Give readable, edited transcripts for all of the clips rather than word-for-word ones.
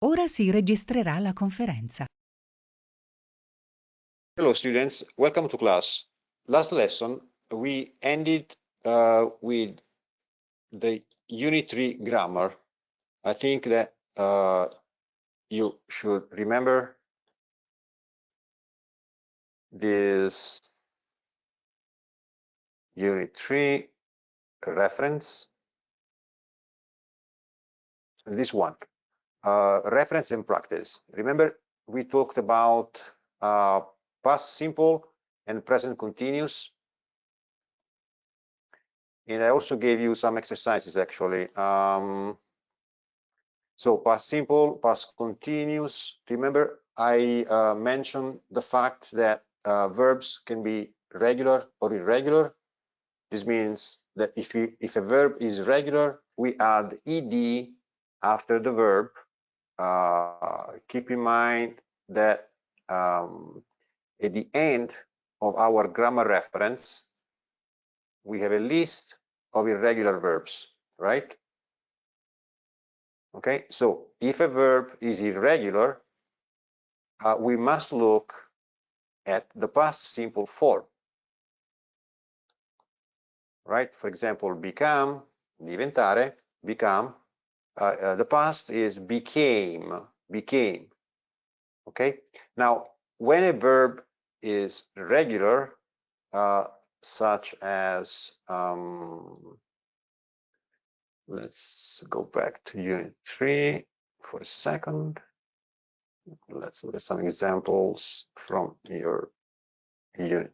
Ora si registrerà la conferenza. Hello students, welcome to class. Last lesson we ended with the Unit 3 grammar. I think that you should remember this Unit 3 reference, this one, reference and practice. Remember we talked about past simple and present continuous, and I also gave you some exercises actually. So past simple, past continuous. Remember I mentioned the fact that verbs can be regular or irregular. This means that if a verb is regular, we add ed after the verb. Keep in mind that at the end of our grammar reference, we have a list of irregular verbs, right? Okay, so if a verb is irregular, we must look at the past simple form, right? For example, become, diventare, become. The past is became. Okay, now when a verb is regular, such as let's go back to Unit 3 for a second. Let's look at some examples from your unit.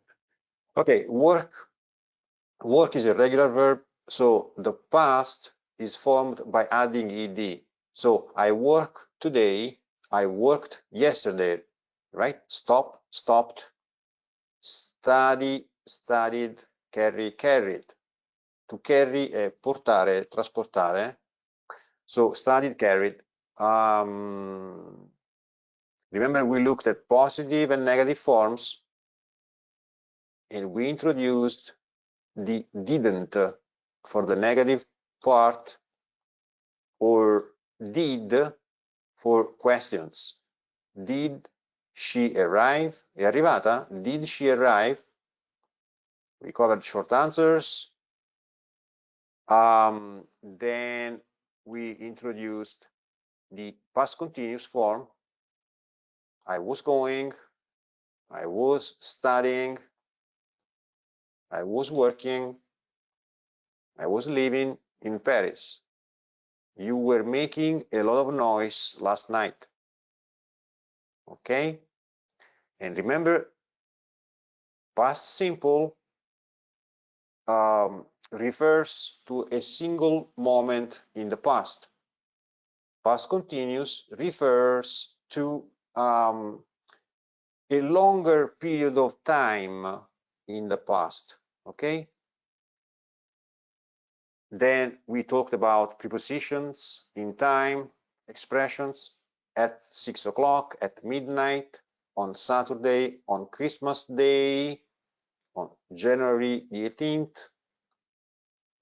Okay, work is a regular verb, so the past is formed by adding ed. So I work today, I worked yesterday, right? Stop, stopped, study, studied, carry, carried. To carry è portare, trasportare. So studied, carried. Remember we looked at positive and negative forms, and we introduced the didn't for the negative part, or did for questions. Did she arrive? È arrivata? Did she arrive? We covered short answers. Then we introduced the past continuous form. I was going, I was studying, I was working, I was living in Paris. You were making a lot of noise last night. Okay? And remember, past simple refers to a single moment in the past. Past continuous refers to a longer period of time in the past. Okay? Then we talked about prepositions in time, expressions at 6 o'clock, at midnight, on Saturday, on Christmas Day, on January the 18th,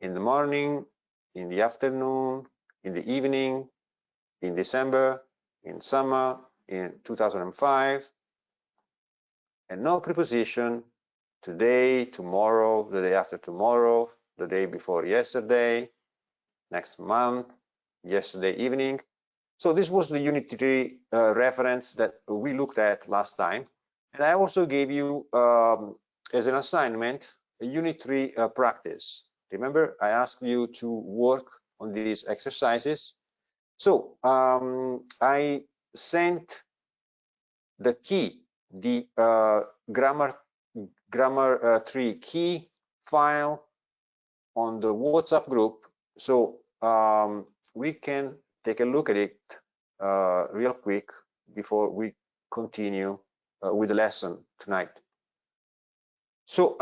in the morning, in the afternoon, in the evening, in December, in summer, in 2005, and no preposition today, tomorrow, the day after tomorrow, the day before yesterday, next month, yesterday evening. So this was the Unit 3 reference that we looked at last time. And I also gave you, as an assignment, a Unit 3 practice. Remember, I asked you to work on these exercises. So I sent the key, the grammar 3 key file on the WhatsApp group. So we can take a look at it real quick before we continue with the lesson tonight. So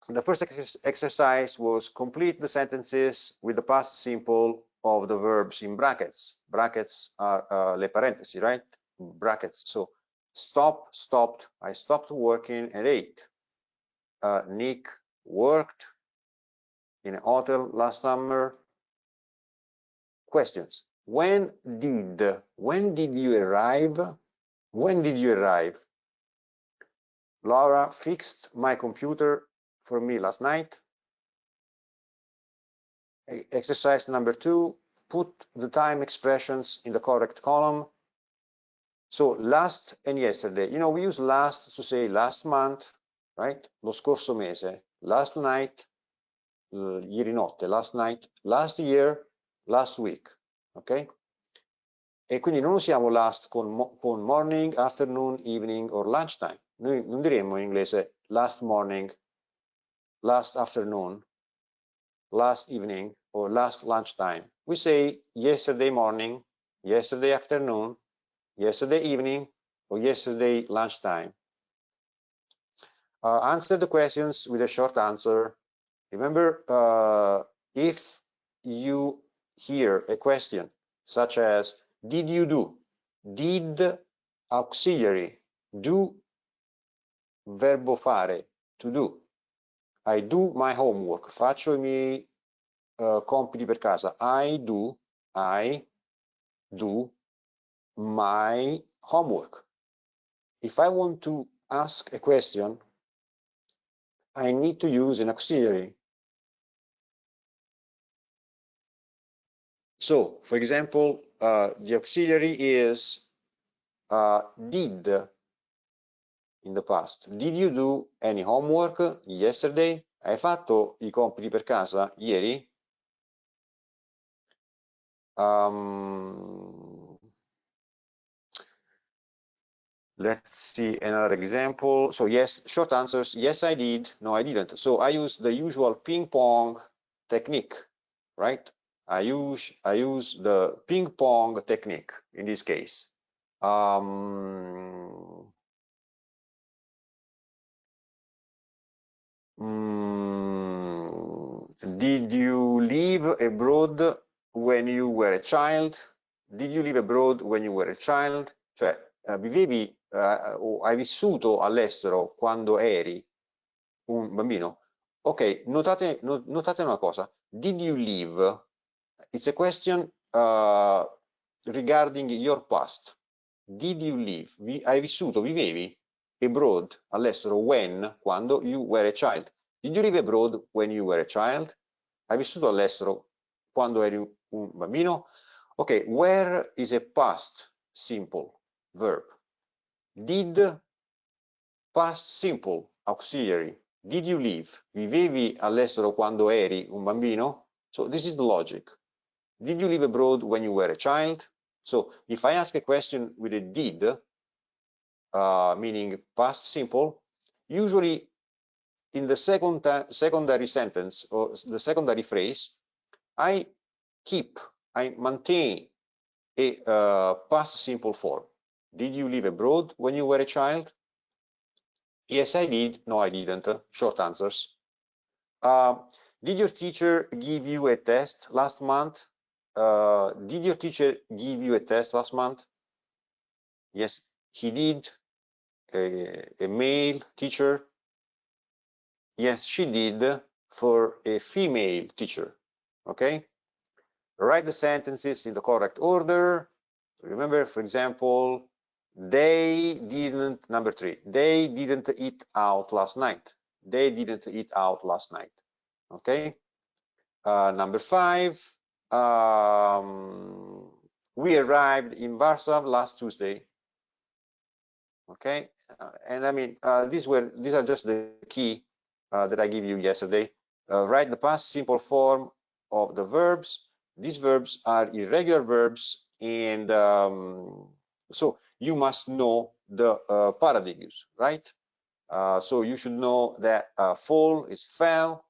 the first exercise was complete the sentences with the past simple of the verbs in brackets. Brackets are le parentesi, right? Brackets. So stop, stopped. I stopped working at 8. Nick worked in a hotel last summer. Questions. When did you arrive? When did you arrive? Laura fixed my computer for me last night. Exercise number 2, put the time expressions in the correct column. So last and yesterday, you know, we use last to say last month, right? Lo scorso mese, last night, ieri notte, last night, last year, last week, ok? E quindi non usiamo last con morning, afternoon, evening or lunchtime. Noi non diremmo in inglese last morning, last afternoon, last evening or last lunchtime. We say yesterday morning, yesterday afternoon, yesterday evening, or yesterday lunchtime. Answer the questions with a short answer. Remember, if you hear a question such as, did you do? Did auxiliary, do verbo fare, to do. I do my homework, faccio I miei compiti per casa. I do my homework. If I want to ask a question, I need to use an auxiliary. So, for example, the auxiliary is did in the past. Did you do any homework yesterday? Hai fatto I compiti per casa ieri? Let's see another example. So yes, short answers, yes I did, no I didn't. So I use the usual ping pong technique, right? I use the ping pong technique in this case. Did you live abroad when you were a child? Did you live abroad when you were a child? Cioè, vivevi o hai vissuto all'estero quando eri un bambino? Ok, notate una cosa. Did you live? It's a question regarding your past. Did you live? Hai vissuto, vivevi abroad, all'estero, when, quando you were a child. Did you live abroad when you were a child? Hai vissuto all'estero quando eri un bambino? Ok, where is a past simple verb. Did, past simple, auxiliary. Did you live? Vivevi all'estero quando eri un bambino? So this is the logic. Did you live abroad when you were a child? So if I ask a question with a did, meaning past simple, usually in the secondary sentence or the secondary phrase, I maintain a past simple form. Did you live abroad when you were a child? Yes, I did. No, I didn't. Short answers. Did your teacher give you a test last month? Did your teacher give you a test last month? Yes, he did. A male teacher? Yes, she did, for a female teacher. Okay? Write the sentences in the correct order. Remember, for example, they didn't, number 3, they didn't eat out last night. They didn't eat out last night. Okay? Number 5, we arrived in Warsaw last Tuesday. Okay, and I mean, these are just the key that I gave you yesterday. Write the past simple form of the verbs. These verbs are irregular verbs, and so you must know the paradigms, right? So you should know that fall is fell,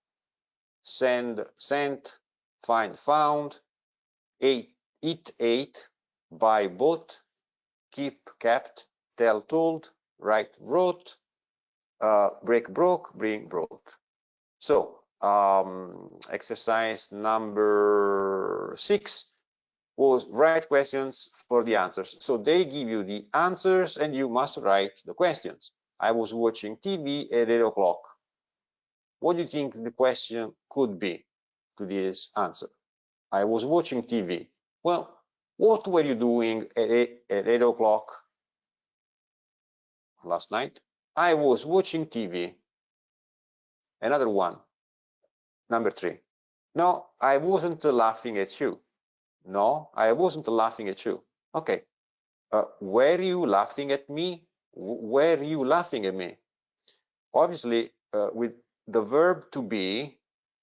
send, sent, find, found, eat, ate, buy, bought, keep, kept, tell, told, write, wrote, break, broke, bring, brought. So exercise number 6 was write questions for the answers. So they give you the answers and you must write the questions. I was watching TV at 8 o'clock. What do you think the question could be to this answer? I was watching TV. Well, What were you doing at 8 o'clock last night? I was watching TV. Another one. Number 3. No, I wasn't laughing at you. No, I wasn't laughing at you. Okay. Were you laughing at me? Were you laughing at me? Obviously, with the verb to be,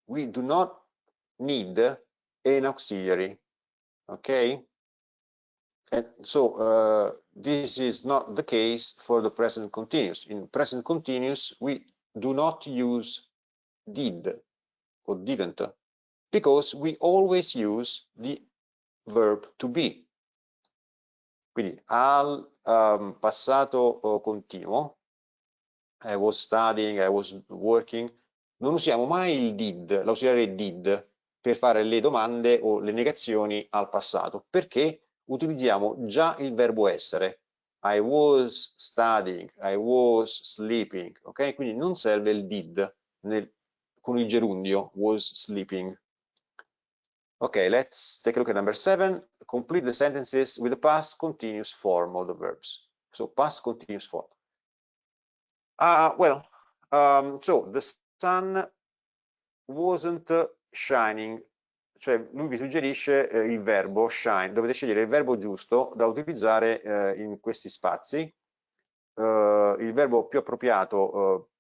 we do not need an auxiliary. Okay. And so this is not the case for the present continuous. In present continuous, we do not use did or didn't, because we always use the verb to be. Quindi al passato continuo, I was studying, I was working, non usiamo mai il did, l'ausiliare did, per fare le domande o le negazioni al passato, perché utilizziamo già il verbo essere. I was studying, I was sleeping, ok? Quindi non serve il did con il gerundio, was sleeping. Okay, let's take a look at number 7. Complete the sentences with the past continuous form of the verbs. So past continuous form. So the sun wasn't shining, cioè lui vi suggerisce il verbo shine. Dovete scegliere il verbo giusto da utilizzare in questi spazi. Il verbo più appropriato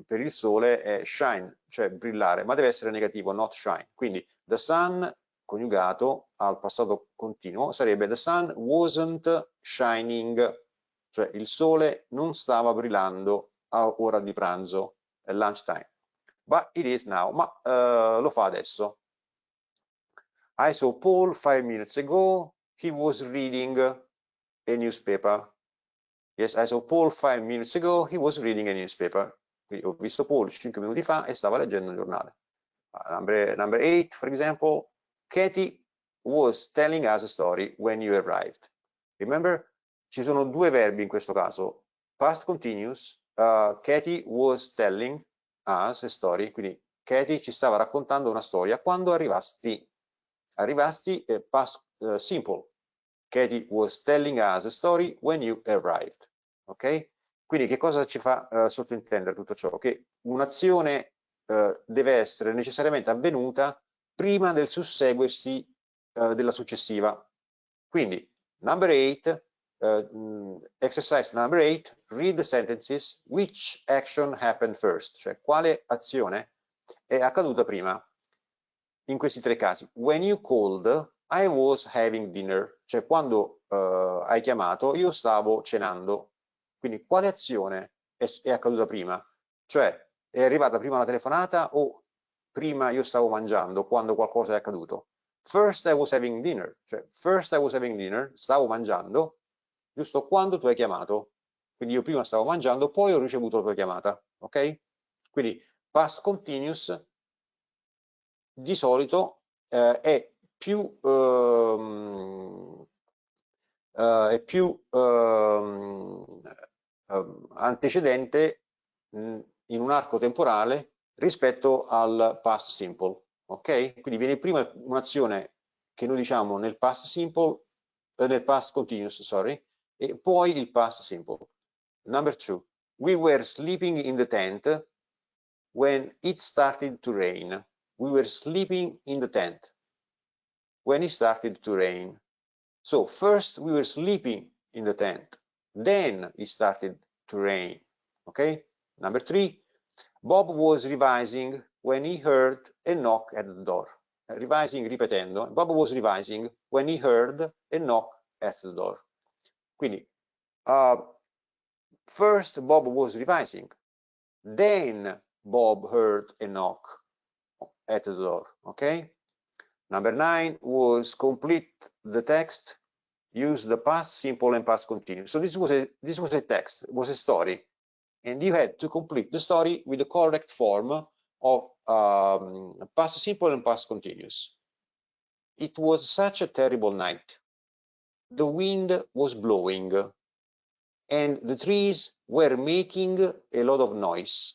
per il sole è shine, cioè brillare, ma deve essere negativo, not shine. Quindi the sun coniugato al passato continuo sarebbe the sun wasn't shining, cioè il sole non stava brillando a ora di pranzo, at lunchtime. But it is now, ma lo fa adesso. I saw Paul 5 minutes ago, he was reading a newspaper. Yes, I saw Paul 5 minutes ago, he was reading a newspaper. Quindi ho visto Paul 5 minuti fa e stava leggendo un giornale. Number 8, for example, Katie was telling us a story when you arrived. Remember, ci sono due verbi in questo caso. Past continuous, Katie was telling us a story, quindi Katie ci stava raccontando una storia quando arrivasti. Arrivasti è past simple. Katie was telling us a story when you arrived. Ok? Quindi che cosa ci fa sottintendere tutto ciò? Che un'azione deve essere necessariamente avvenuta prima del susseguirsi della successiva. Quindi, number 8, exercise number 8, read the sentences, which action happened first? Cioè, quale azione è accaduta prima? In questi tre casi, when you called, I was having dinner, cioè quando hai chiamato io stavo cenando. Quindi quale azione è accaduta prima? Cioè è arrivata prima la telefonata o prima io stavo mangiando quando qualcosa è accaduto? First I was having dinner, cioè first I was having dinner, stavo mangiando, giusto quando tu hai chiamato. Quindi io prima stavo mangiando, poi ho ricevuto la tua chiamata, ok? Quindi past continuous di solito è più antecedente in un arco temporale rispetto al past simple, ok? Quindi viene prima un'azione che noi diciamo nel past simple, nel past continuous, sorry, e poi il past simple. Number 2, we were sleeping in the tent when it started to rain. We were sleeping in the tent when it started to rain. So first we were sleeping in the tent, then it started to rain. Okay? Number 3, Bob was revising when he heard a knock at the door. Revising, ripetendo, Bob was revising when he heard a knock at the door. Quindi, first Bob was revising, then Bob heard a knock at the door. Okay? Number 9 was complete the text, use the past simple and past continuous. So this was a text, was a story, and you had to complete the story with the correct form of past simple and past continuous. It was such a terrible night. The wind was blowing, and the trees were making a lot of noise.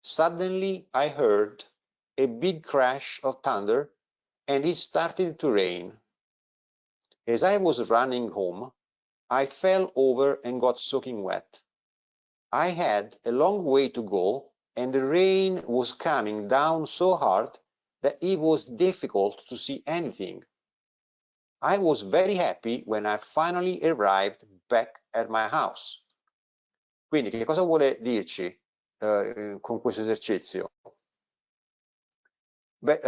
Suddenly, I heard a big crash of thunder, and it started to rain. As I was running home, I fell over and got soaking wet. I had a long way to go, and the rain was coming down so hard that it was difficult to see anything. I was very happy when I finally arrived back at my house. Quindi che cosa vuole dirci con questo esercizio? Beh,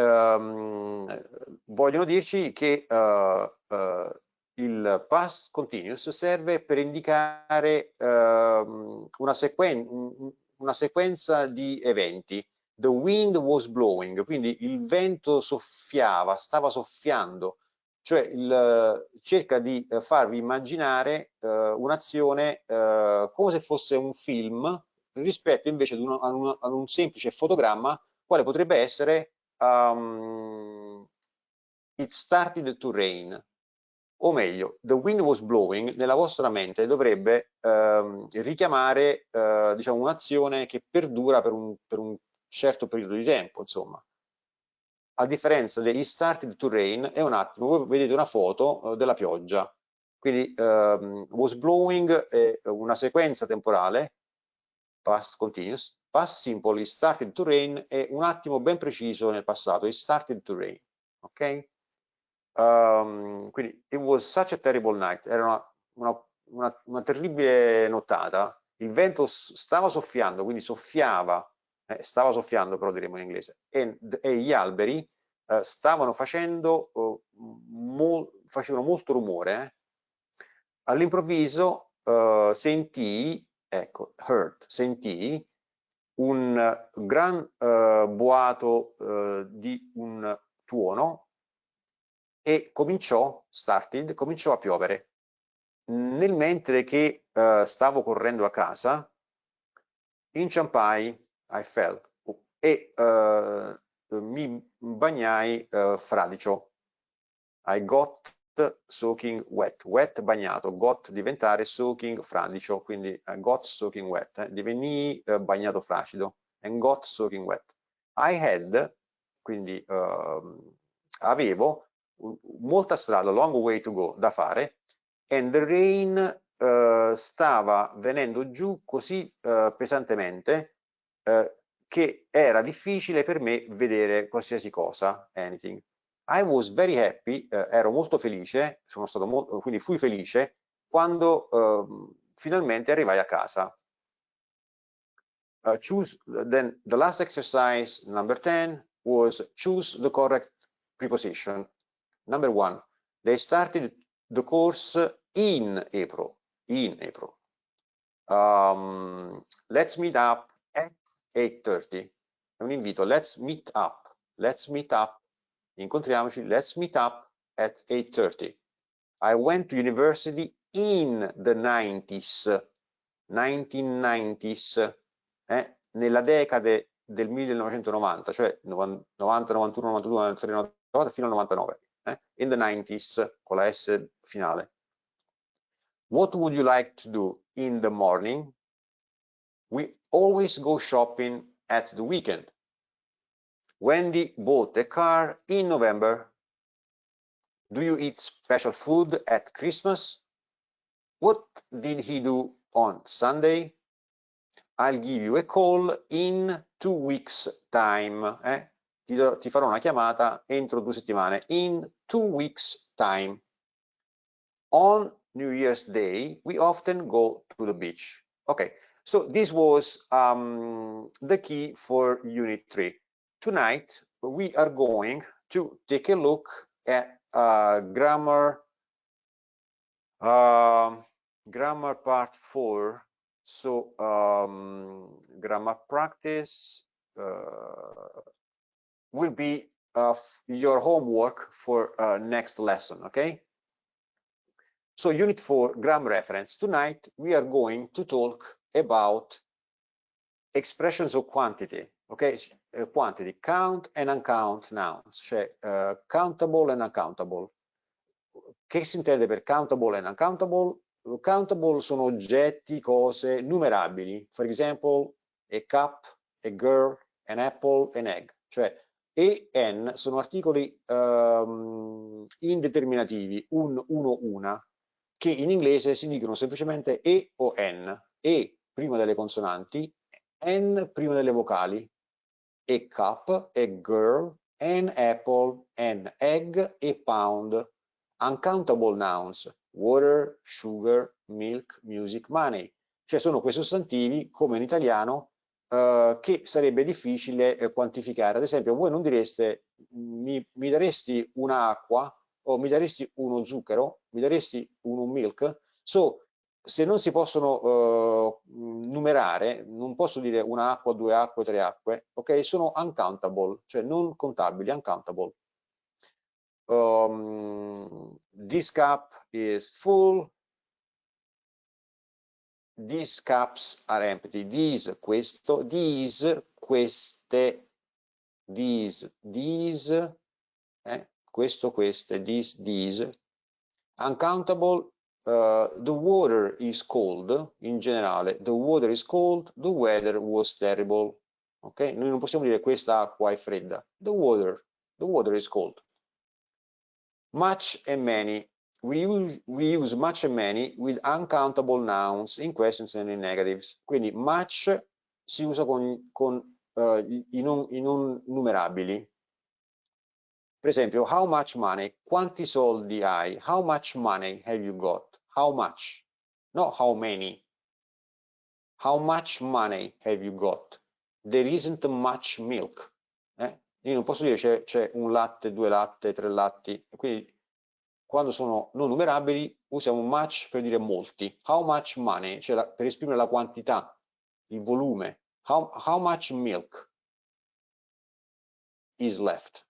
vogliono dirci che il past continuous serve per indicare una sequenza di eventi. The wind was blowing, quindi il vento soffiava, stava soffiando, cioè cerca di farvi immaginare un'azione come se fosse un film rispetto invece ad un semplice fotogramma, quale potrebbe essere it started to rain, o meglio, the wind was blowing nella vostra mente dovrebbe richiamare diciamo un'azione che perdura per un certo periodo di tempo, insomma. A differenza di it started to rain è un attimo, voi vedete una foto della pioggia, quindi was blowing è una sequenza temporale, past continuous, past simple, it started to rain è un attimo ben preciso nel passato, it started to rain, ok? Quindi it was such a terrible night, era una terribile nottata, il vento stava soffiando, quindi soffiava, stava soffiando però diremo in inglese, e gli alberi stavano facendo facevano molto rumore. All'improvviso sentii, ecco, heard, sentii un gran boato di un tuono e cominciò a piovere. Nel mentre che stavo correndo a casa, inciampai, I fell, e mi bagnai fradicio. I got soaking wet, wet bagnato, got diventare soaking fradicio, quindi got soaking wet, divenii bagnato fracido, and got soaking wet. I had, quindi avevo molta strada, long way to go, da fare, and the rain stava venendo giù così pesantemente che era difficile per me vedere qualsiasi cosa, anything. I was very happy, ero molto felice, quindi fui felice quando finalmente arrivai a casa. Then the last exercise, number 10, was choose the correct preposition. Number 1, they started the course in April. In April. Let's meet up at 8:30. È un invito, let's meet up. Let's meet up. Incontriamoci, let's meet up at 8:30. I went to university in the 90s, 1990s, nella decade del 1990, cioè 90, 91, 92, 93, 94 fino al 99, in the 90s con la S finale. What would you like to do in the morning? We always go shopping at the weekend. Wendy bought a car in November. Do you eat special food at Christmas? What did he do on Sunday? I'll give you a call in 2 weeks' time. Ti farò una chiamata entro 2 settimane. In 2 weeks' time. On New Year's Day, we often go to the beach. Okay, so this was the key for Unit 3. Tonight, we are going to take a look at grammar part 4. So grammar practice will be your homework for next lesson, okay? So Unit 4, grammar reference. Tonight we are going to talk about expressions of quantity, okay? Quantity, count and uncount nouns, cioè countable and uncountable. Che si intende per countable and uncountable? Countable sono oggetti, cose numerabili. For example, a cup, a girl, an apple, an egg. Cioè e n sono articoli indeterminativi, un, uno, una, che in inglese si dicono semplicemente e o n, e prima delle consonanti, n prima delle vocali, e cup, e girl, an apple, an egg e pound. Uncountable nouns, water, sugar, milk, music, money. Cioè sono quei sostantivi, come in italiano, che sarebbe difficile quantificare. Ad esempio, voi non direste mi daresti un'acqua o mi daresti uno zucchero, mi daresti uno milk. So, se non si possono numerare, non posso dire una acqua, due acque, tre acque, ok? Sono uncountable, cioè non contabili, uncountable. This cup is full. These cups are empty. These, questo. These, queste. These. Questo, queste. These. Uncountable. The water is cold. In generale, the water is cold. The weather was terrible. Ok? Noi non possiamo dire questa acqua è fredda. The water is cold. Much and many. We use much and many with uncountable nouns in questions and in negatives. Quindi much si usa con i non numerabili. Per esempio, how much money? Quanti soldi hai? How much money have you got? How much? No, how many. How much money have you got? There isn't much milk. Io non posso dire c'è un latte, due latte, tre latti. Quindi quando sono non numerabili usiamo much per dire molti. How much money, cioè per esprimere la quantità, il volume. How much milk is left?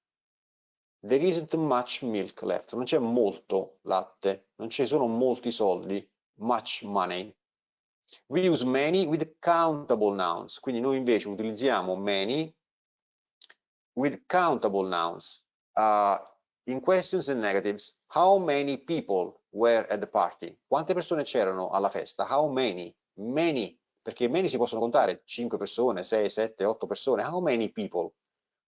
There isn't much milk left. Non c'è molto latte, non ci sono molti soldi. Much money. We use many with countable nouns. Quindi noi invece utilizziamo many with countable nouns. In questions and negatives, how many people were at the party? Quante persone c'erano alla festa? How many? Many, perché many si possono contare, 5 persone, 6, 7, 8 persone. How many people?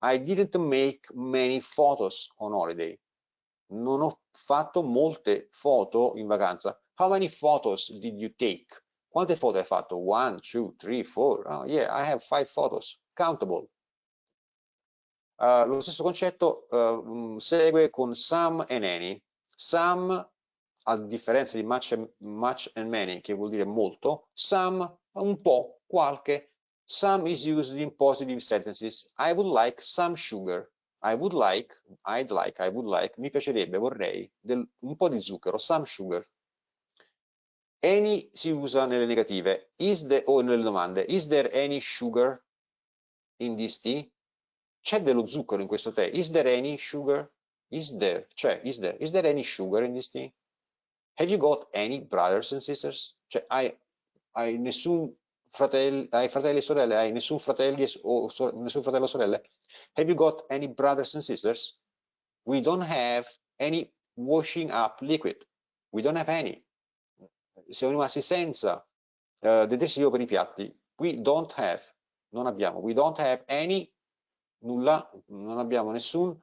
I didn't make many photos on holiday. Non ho fatto molte foto in vacanza. How many photos did you take? Quante foto hai fatto? 1, 2, 3, 4. Oh, yeah, I have 5 photos. Countable. Lo stesso concetto segue con some and any. Some, a differenza di much and many, che vuol dire molto, some, un po', qualche. Some is used in positive sentences. I would like some sugar. I would like, I'd like, I would like, mi piacerebbe, vorrei, un po' di zucchero, some sugar. Any si usa nelle negative, o nelle domande. Is there any sugar in this tea? C'è dello zucchero in questo tè? Is there any sugar? Is there any sugar in this tea? Have you got any brothers and sisters? Cioè, hai nessun fratello, hai fratelli e sorelle? Hai nessun fratelli nessun fratello o sorelle? Have you got any brothers and sisters? We don't have any washing up liquid. We don't have any. Siamo rimasti senza detersivo per i piatti. We don't have. Non abbiamo. We don't have any. Nulla. Non abbiamo nessun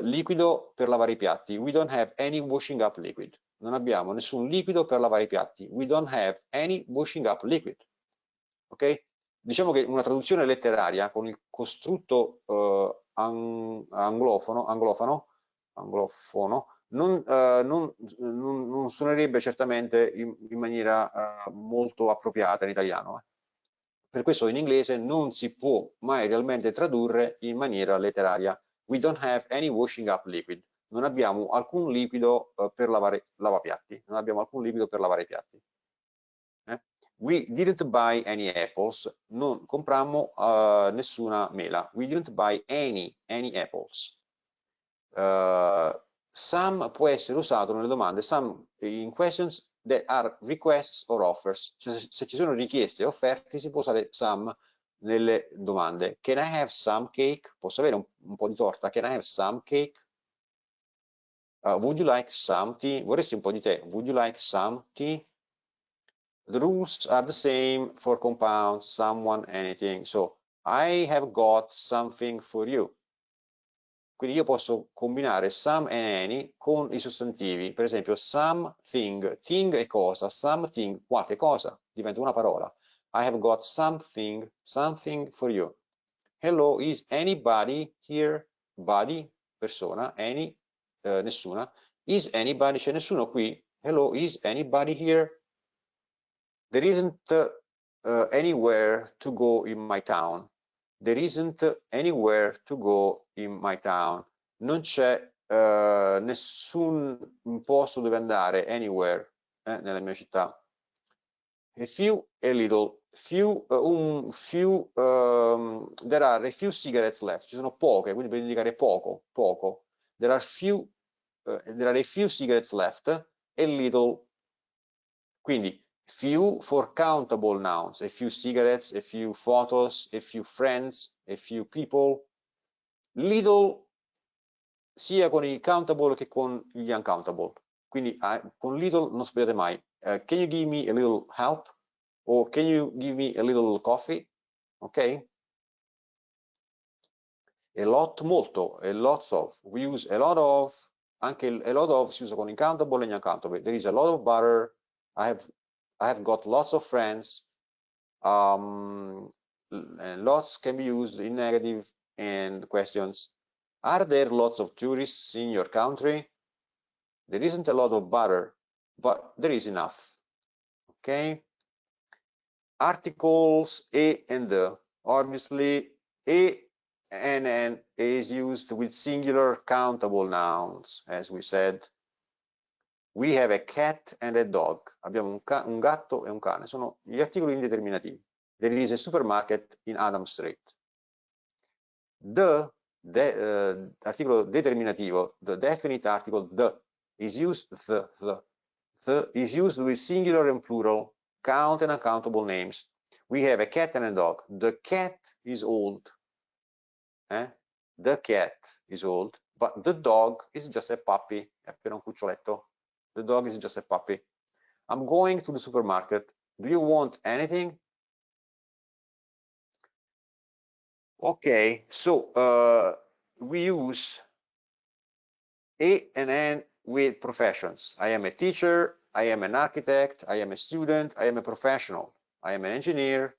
liquido per lavare i piatti. We don't have any washing up liquid. Non abbiamo nessun liquido per lavare i piatti. We don't have any washing up liquid. Ok? Diciamo che una traduzione letteraria con il costrutto anglofono non suonerebbe certamente in maniera molto appropriata in italiano. Per questo in inglese non si può mai realmente tradurre in maniera letteraria. We don't have any washing up liquid. Non abbiamo alcun liquido per lavapiatti. Non abbiamo alcun liquido per lavare i piatti. We didn't buy any apples. Non comprammo nessuna mela. We didn't buy any apples. Some può essere usato nelle domande, some in questions that are requests or offers. Cioè, se ci sono richieste e offerte si può usare some nelle domande. Can I have some cake? Posso avere un po' di torta? Can I have some cake? Would you like some tea? Vorresti un po' di tè? Would you like some tea? The rules are the same for compounds, someone, anything. So, I have got something for you. Quindi io posso combinare some e any con i sostantivi, per esempio something, thing è cosa, something, qualche cosa, diventa una parola. I have got something for you. Hello, is anybody here? Body, persona, any, nessuna. Is anybody, c'è nessuno qui? Hello, is anybody here? There isn't anywhere to go in my town. There isn't anywhere to go in my town. Non c'è nessun posto dove andare, anywhere, nella mia città. A few, a little, there are a few cigarettes left. Ci sono poche, quindi per indicare poco, poco. There are a few cigarettes left, a little. Quindi few for countable nouns, a few cigarettes, a few photos, a few friends, a few people. Little sia con i countable che con gli uncountable. Quindi con little non sbagliate mai. Can you give me a little help? Or can you give me a little coffee? Ok? A lot, molto, a lots of. We use a lot of, anche a lot of si usa con i countable e gli uncountable. There is a lot of butter. I have got lots of friends. And lots can be used in negative and questions. Are there lots of tourists in your country? There isn't a lot of butter, but there is enough. Okay? Articles a and the. Obviously, a and an is used with singular countable nouns, as we said. We have a cat and a dog. Abbiamo un gatto e un cane. Sono gli articoli indeterminativi. There is a supermarket in Adam Street. Articolo determinativo, the definite article the is used the is used with singular and plural, count and uncountable names. We have a cat and a dog. The cat is old. The cat is old, but the dog is just a puppy. È appena un cuccioletto. The dog is just a puppy. I'm going to the supermarket. Do you want anything? Okay, so we use a and an with professions. I am a teacher, I am an architect, I am a student, I am a professional, I am an engineer.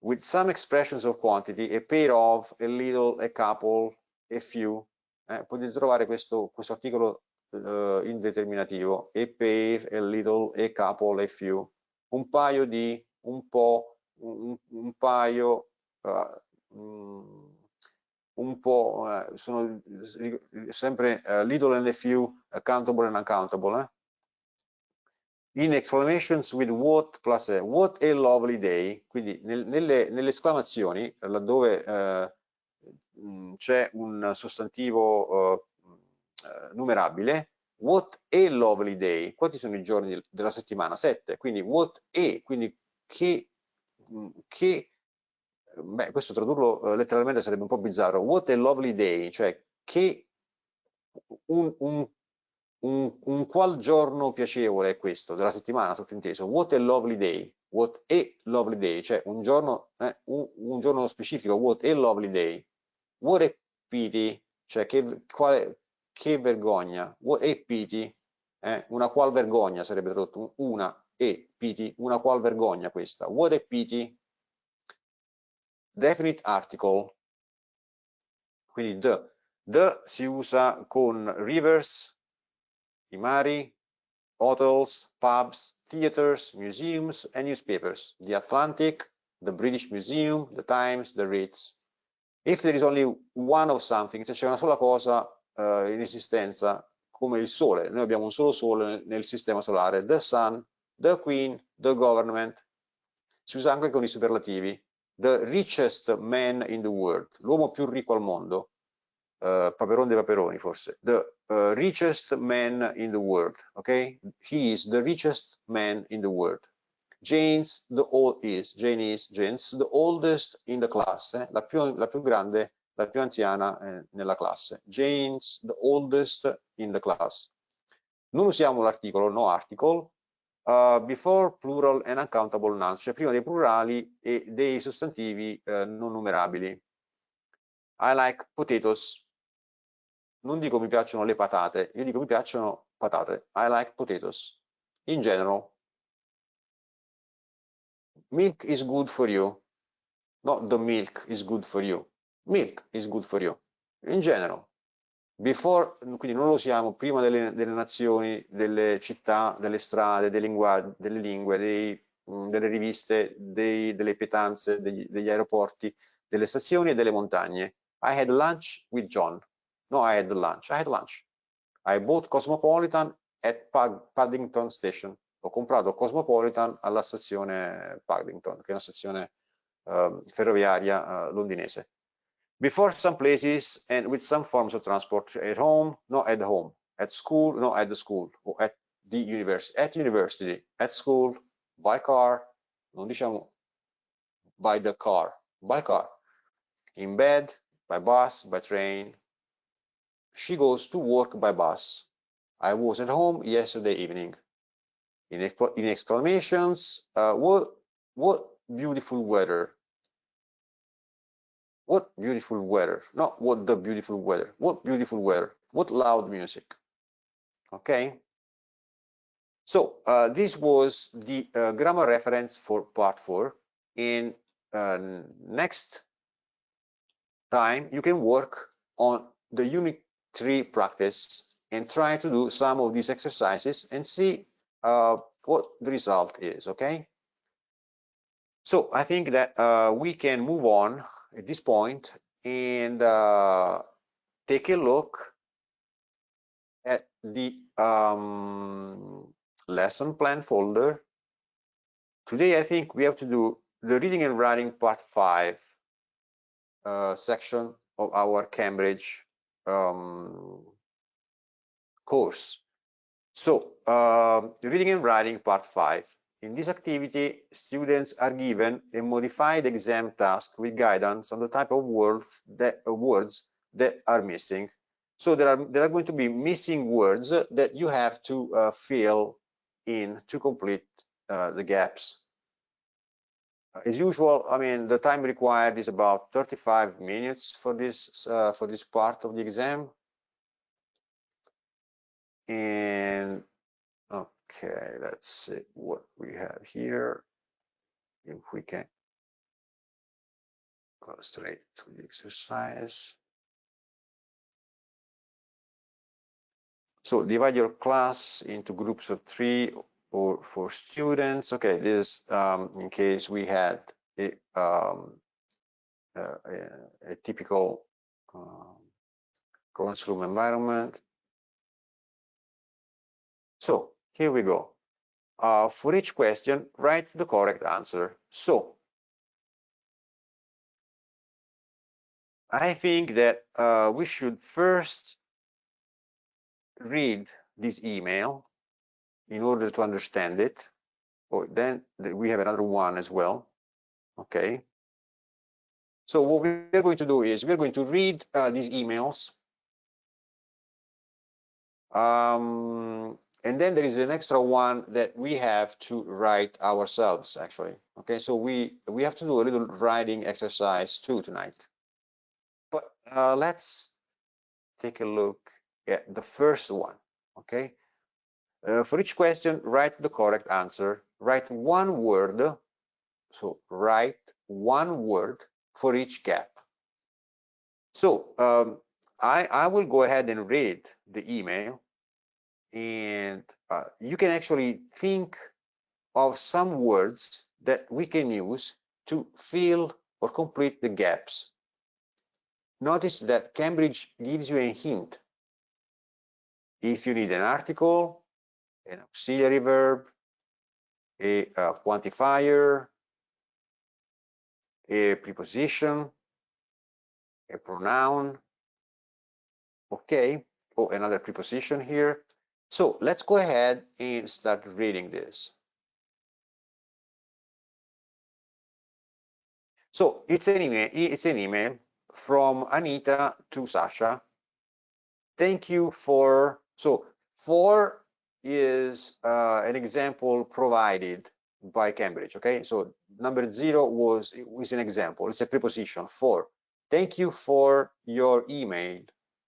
With some expressions of quantity, a pair of, a little, a couple, a few. Potete trovare questo articolo indeterminativo, a pair, a little, a couple, a few. Un paio di, un po', un paio, un po', sono sempre little and a few, countable and uncountable. In exclamations with what plus a, what a lovely day, quindi nelle esclamazioni, laddove c'è un sostantivo numerabile, what a lovely day, quanti sono i giorni della settimana? 7, quindi what a, quindi che beh, questo tradurlo letteralmente sarebbe un po' bizzarro, what a lovely day, cioè che un qual giorno piacevole è questo, della settimana sottinteso, what a lovely day, cioè un giorno specifico, what a lovely day, what a pity, cioè che vergogna, what a pity, una qual vergogna sarebbe tradotto, una e pity, una qual vergogna questa, what a pity. Definite article, quindi the si usa con rivers, i mari, hotels, pubs, theaters, museums and newspapers, the Atlantic, the British Museum, the Times, the Ritz. If there is only one of something, se c'è una sola cosa in esistenza, come il sole, noi abbiamo un solo sole nel sistema solare, the sun, the queen, the government, si usa anche con i superlativi, the richest man in the world, l'uomo più ricco al mondo, Paperon dei Paperoni forse, the richest man in the world, ok? He is the richest man in the world. Jane is, the oldest in the class, la più grande, la più anziana nella classe. Jane's the oldest in the class. Non usiamo l'articolo, no article, before plural and uncountable nouns, cioè prima dei plurali e dei sostantivi non numerabili. I like potatoes. non dico mi piacciono le patate, io dico mi piacciono patate. I like potatoes. In general, milk is good for you. Not the milk is good for you. Milk is good for you. In general. Before, quindi non lo usiamo prima delle nazioni, delle città, delle strade, delle lingue, delle riviste, delle pietanze, degli aeroporti, delle stazioni e delle montagne. I had lunch with John. No, I had lunch. I had lunch. I bought Cosmopolitan at Paddington Station. Ho comprato Cosmopolitan alla stazione Paddington, che è una stazione ferroviaria londinese. Before some places and with some forms of transport, at home, not at home, at school, not at the school, or at the university, at school, by car, non diciamo by the car, by car, in bed, by bus, by train. She goes to work by bus. I was at home yesterday evening. In exclamations, what beautiful weather. What beautiful weather. Not what the beautiful weather. What beautiful weather. What loud music. Okay. So this was the grammar reference for part 4. In next time, you can work on the unit 3 practice and try to do some of these exercises and see what the result is. Okay. So I think that we can move on at this point and take a look at the lesson plan folder. Today, I think we have to do the reading and writing part 5 section of our Cambridge course. So, reading and writing part 5. In this activity, students are given a modified exam task with guidance on the type of words that are missing. So there are going to be missing words that you have to fill in to complete the gaps. As usual, I mean, the time required is about 35 minutes for this part of the exam. And okay, let's see what we have here. If we can go straight to the exercise. So divide your class into groups of 3 or 4 students. Okay, this in case we had a typical classroom environment. So here we go. For each question, write the correct answer. So I think that we should first read this email in order to understand it. Oh, then we have another one as well. Okay. So what we're going to do is we're going to read these emails. And then there is an extra one that we have to write ourselves, actually. Okay, so we have to do a little writing exercise too tonight. But let's take a look at the first one. Okay, for each question, write the correct answer. Write one word. So write one word for each gap. So I will go ahead and read the email, and you can actually think of some words that we can use to fill or complete the gaps. Notice that Cambridge gives you a hint. If you need an article, an auxiliary verb, a quantifier, a preposition, a pronoun, okay, or another preposition here. So let's go ahead and start reading this. So it's an email from Anita to Sasha. Thank you for, so for is an example provided by Cambridge, okay? So number 0 is an example, it's a preposition for. Thank you for your email.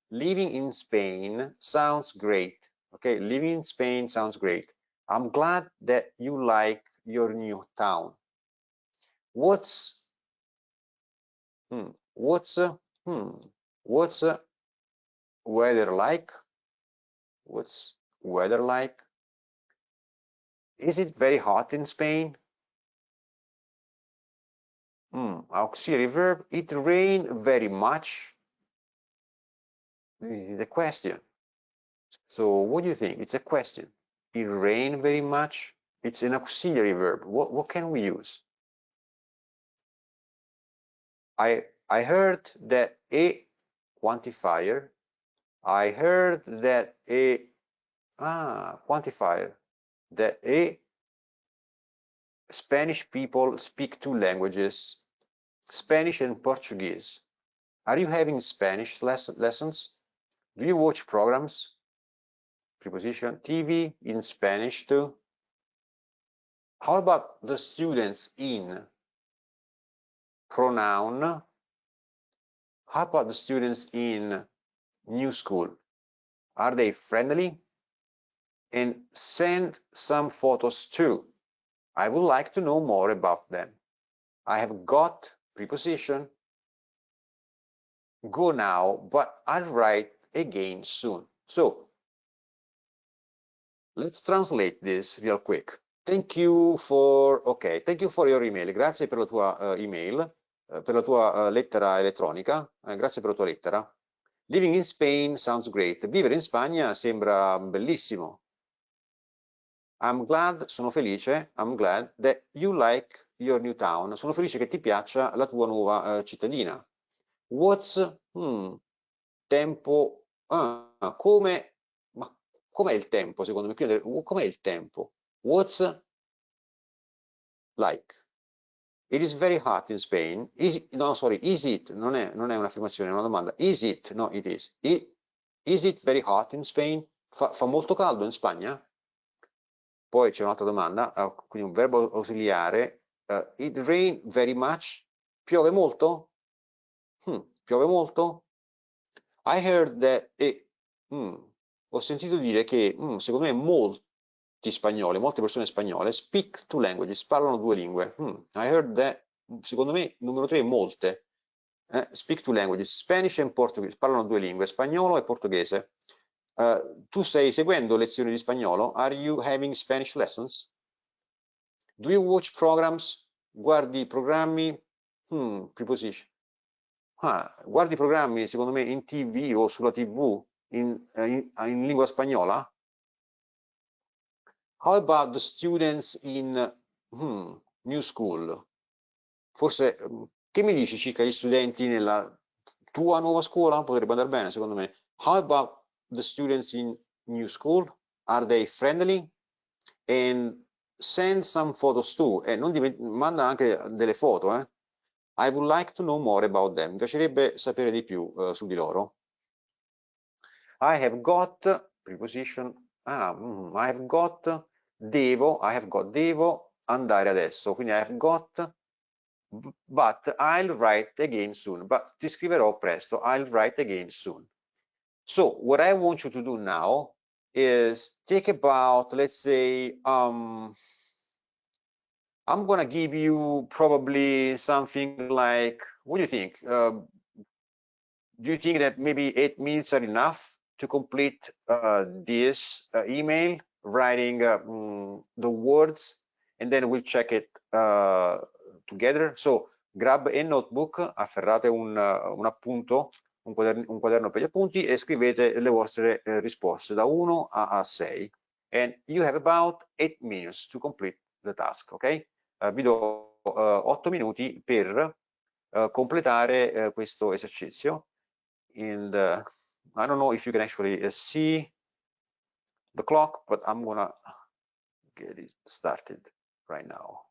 living in Spain sounds great. Okay, living in Spain sounds great. I'm glad that you like your new town. What's what's weather like? What's weather like? Is it very hot in Spain? Auxiliary verb. It rain very much. This is the question. So what do you think? It's a question. It rain very much. It's an auxiliary verb. What can we use? I heard that a quantifier. I heard that a quantifier. That a Spanish people speak two languages, Spanish and Portuguese. Are you having Spanish lessons? Do you watch programs? Preposition. TV in Spanish too. How about the students in? Pronoun. How about the students in new school? Are they friendly? And send some photos too. I would like to know more about them. I have got preposition. Go now, but I'll write again soon. So let's translate this real quick. Thank you for your email. Grazie per la tua email, per la tua lettera elettronica. Grazie per la tua lettera. Living in Spain sounds great. Vivere in Spagna sembra bellissimo. I'm glad, sono felice, I'm glad that you like your new town. Sono felice che ti piaccia la tua nuova cittadina. What's tempo? Com'è il tempo secondo me? Com'è il tempo? What's like? It is very hot in Spain. Is it? Non è un'affermazione, è una domanda. Is it? No, it is. Is it very hot in Spain? Fa molto caldo in Spagna? Poi c'è un'altra domanda, quindi un verbo ausiliare. It rain very much? Piove molto? Piove molto? I heard that ho sentito dire che secondo me molte persone spagnole speak two languages, parlano due lingue. I heard that, secondo me, numero 3, molte. Speak two languages, Spanish and Portuguese, parlano due lingue, spagnolo e portoghese. Tu stai seguendo lezioni di spagnolo? Are you having Spanish lessons? Do you watch programs? Guardi programmi? Preposition. Guardi programmi, secondo me, in TV o sulla TV in lingua spagnola? How about the students in new school? Forse, che mi dici circa gli studenti nella tua nuova scuola? Potrebbe andare bene, secondo me. How about the students in new school? Are they friendly? And send some photos too. E manda anche delle foto, I would like to know more about them. Mi piacerebbe sapere di più su di loro. I have got, preposition, I have got, devo andare adesso. Quindi I have got, but I'll write again soon. But ti scriverò presto. I'll write again soon. So what I want you to do now is think about, let's say, I'm gonna give you probably something like, what do you think? Do you think that maybe 8 minutes are enough to complete this email, writing the words, and then we'll check it together? So grab a notebook, afferrate un appunto, un quaderno per gli appunti e scrivete le vostre risposte da 1 a 6. And you have about 8 minutes to complete the task, ok? Vi do 8 minuti per completare questo esercizio. And I don't know if you can actually see the clock, but I'm gonna get it started right now.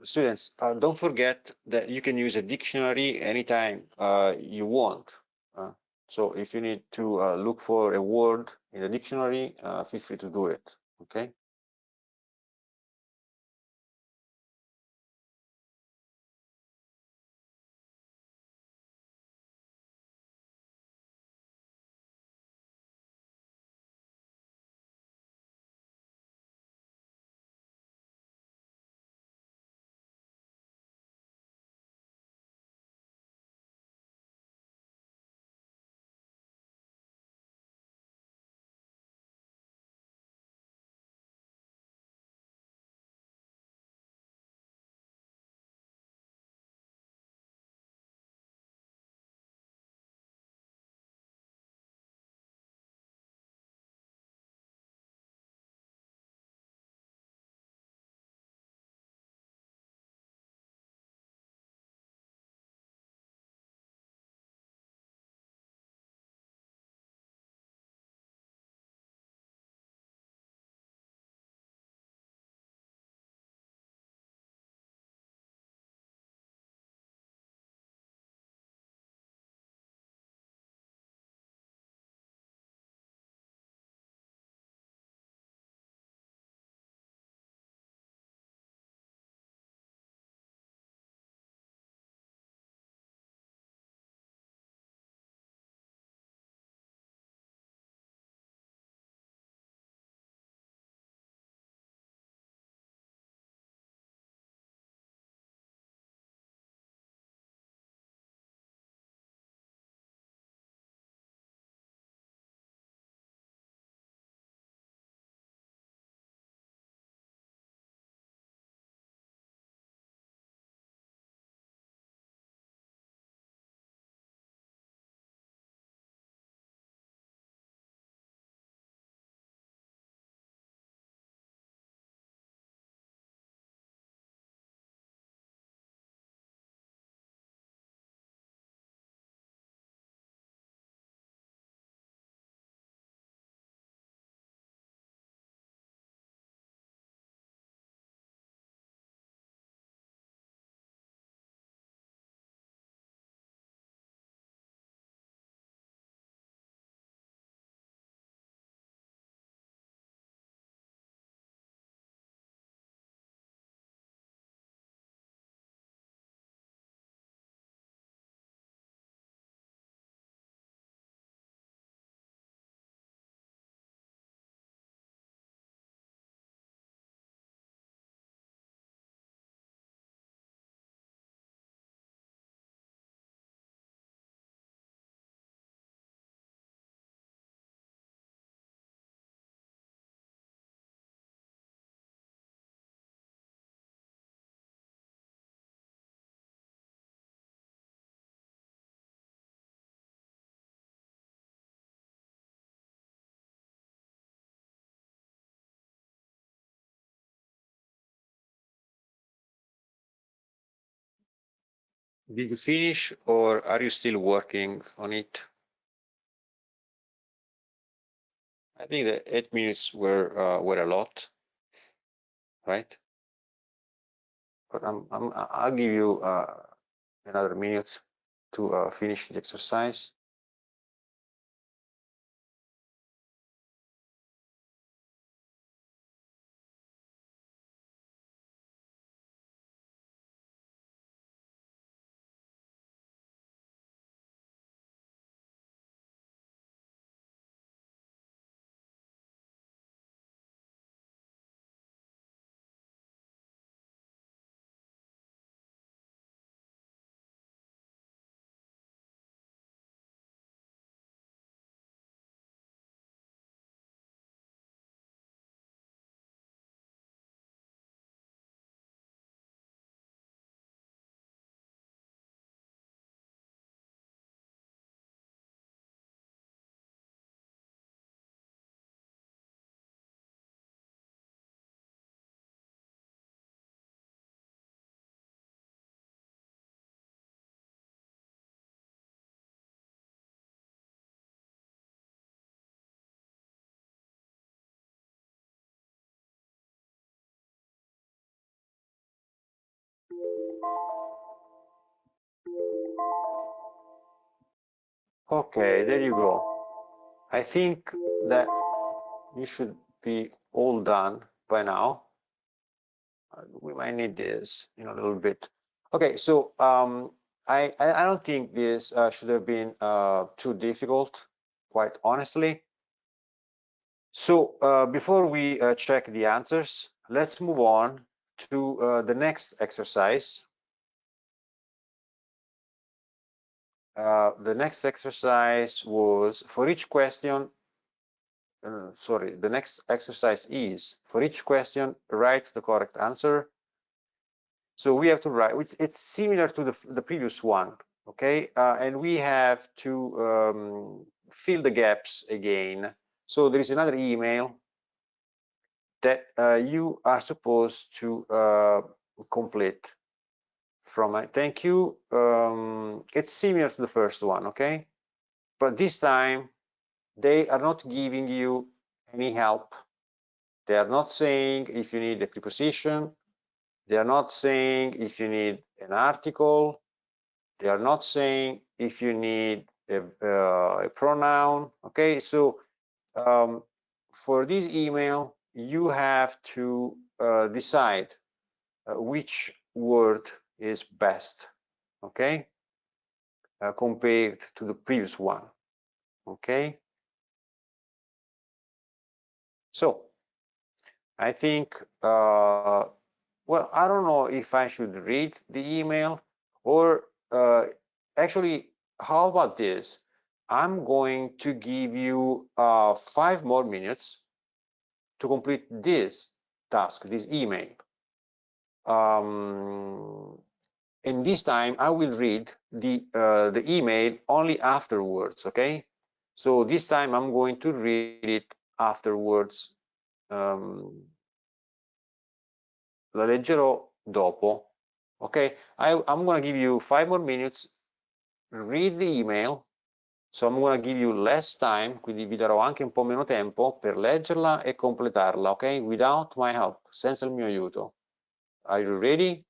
students, don't forget that you can use a dictionary anytime you want. So if you need to look for a word in the dictionary, feel free to do it, okay? Did you finish or are you still working on it? I think the 8 minutes were a lot, right? But I'll give you another minute to finish the exercise. Okay, there you go. I think that you should be all done by now. We might need this in a little bit. Okay, so I don't think this should have been too difficult, quite honestly. So before we check the answers, let's move on to the next exercise. The next exercise was for each question. Sorry, the next exercise is for each question, write the correct answer. So we have to write, it's similar to the previous one, okay? And we have to fill the gaps again. So there is another email that you are supposed to complete from a thank you. It's similar to the first one, okay? But this time they are not giving you any help. They are not saying if you need a preposition. They are not saying if you need an article. They are not saying if you need a pronoun. Okay, so for this email, you have to decide which word is best, okay, compared to the previous one, okay? So I think, well, I don't know if I should read the email or actually, how about this? I'm going to give you 5 more minutes to complete this task, this email. And this time I will read the email only afterwards, okay? So this time I'm going to read it afterwards. La leggerò dopo, ok? I'm going to give you 5 more minutes, read the email, so I'm going to give you less time, quindi vi darò anche un po' meno tempo per leggerla e completarla, ok? Without my help, senza il mio aiuto. Are you ready?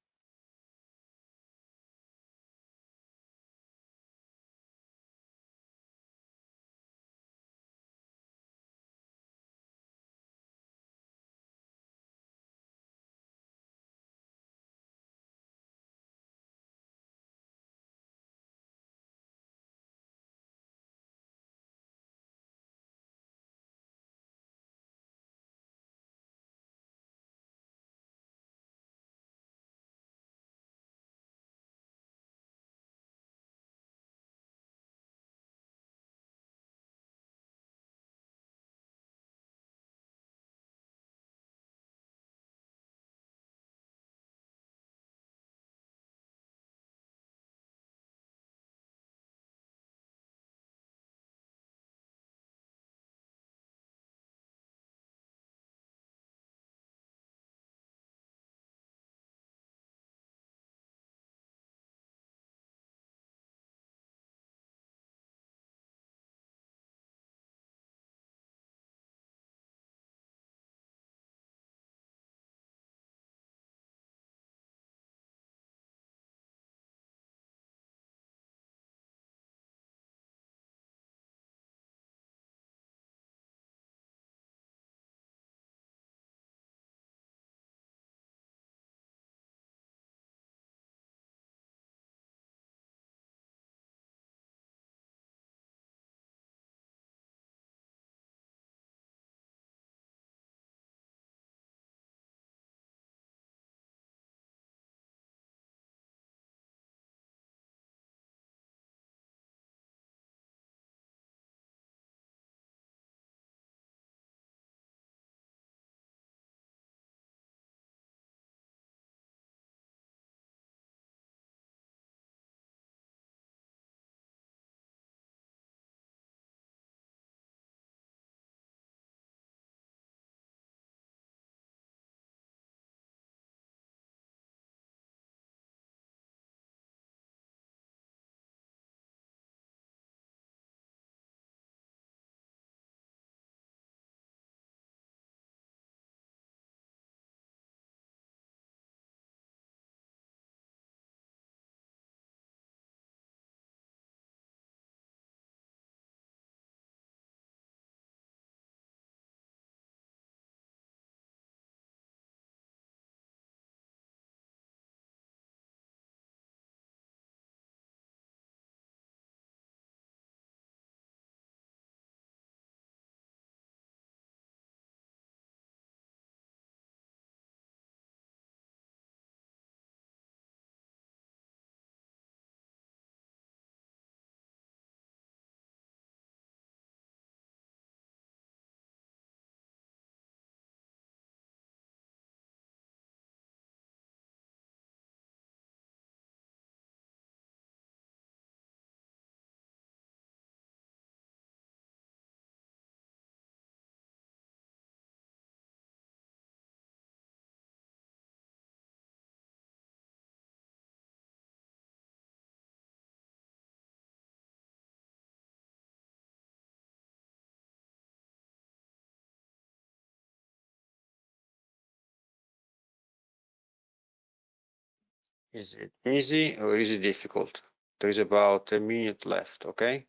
Is it easy or is it difficult? There is about a minute left, okay?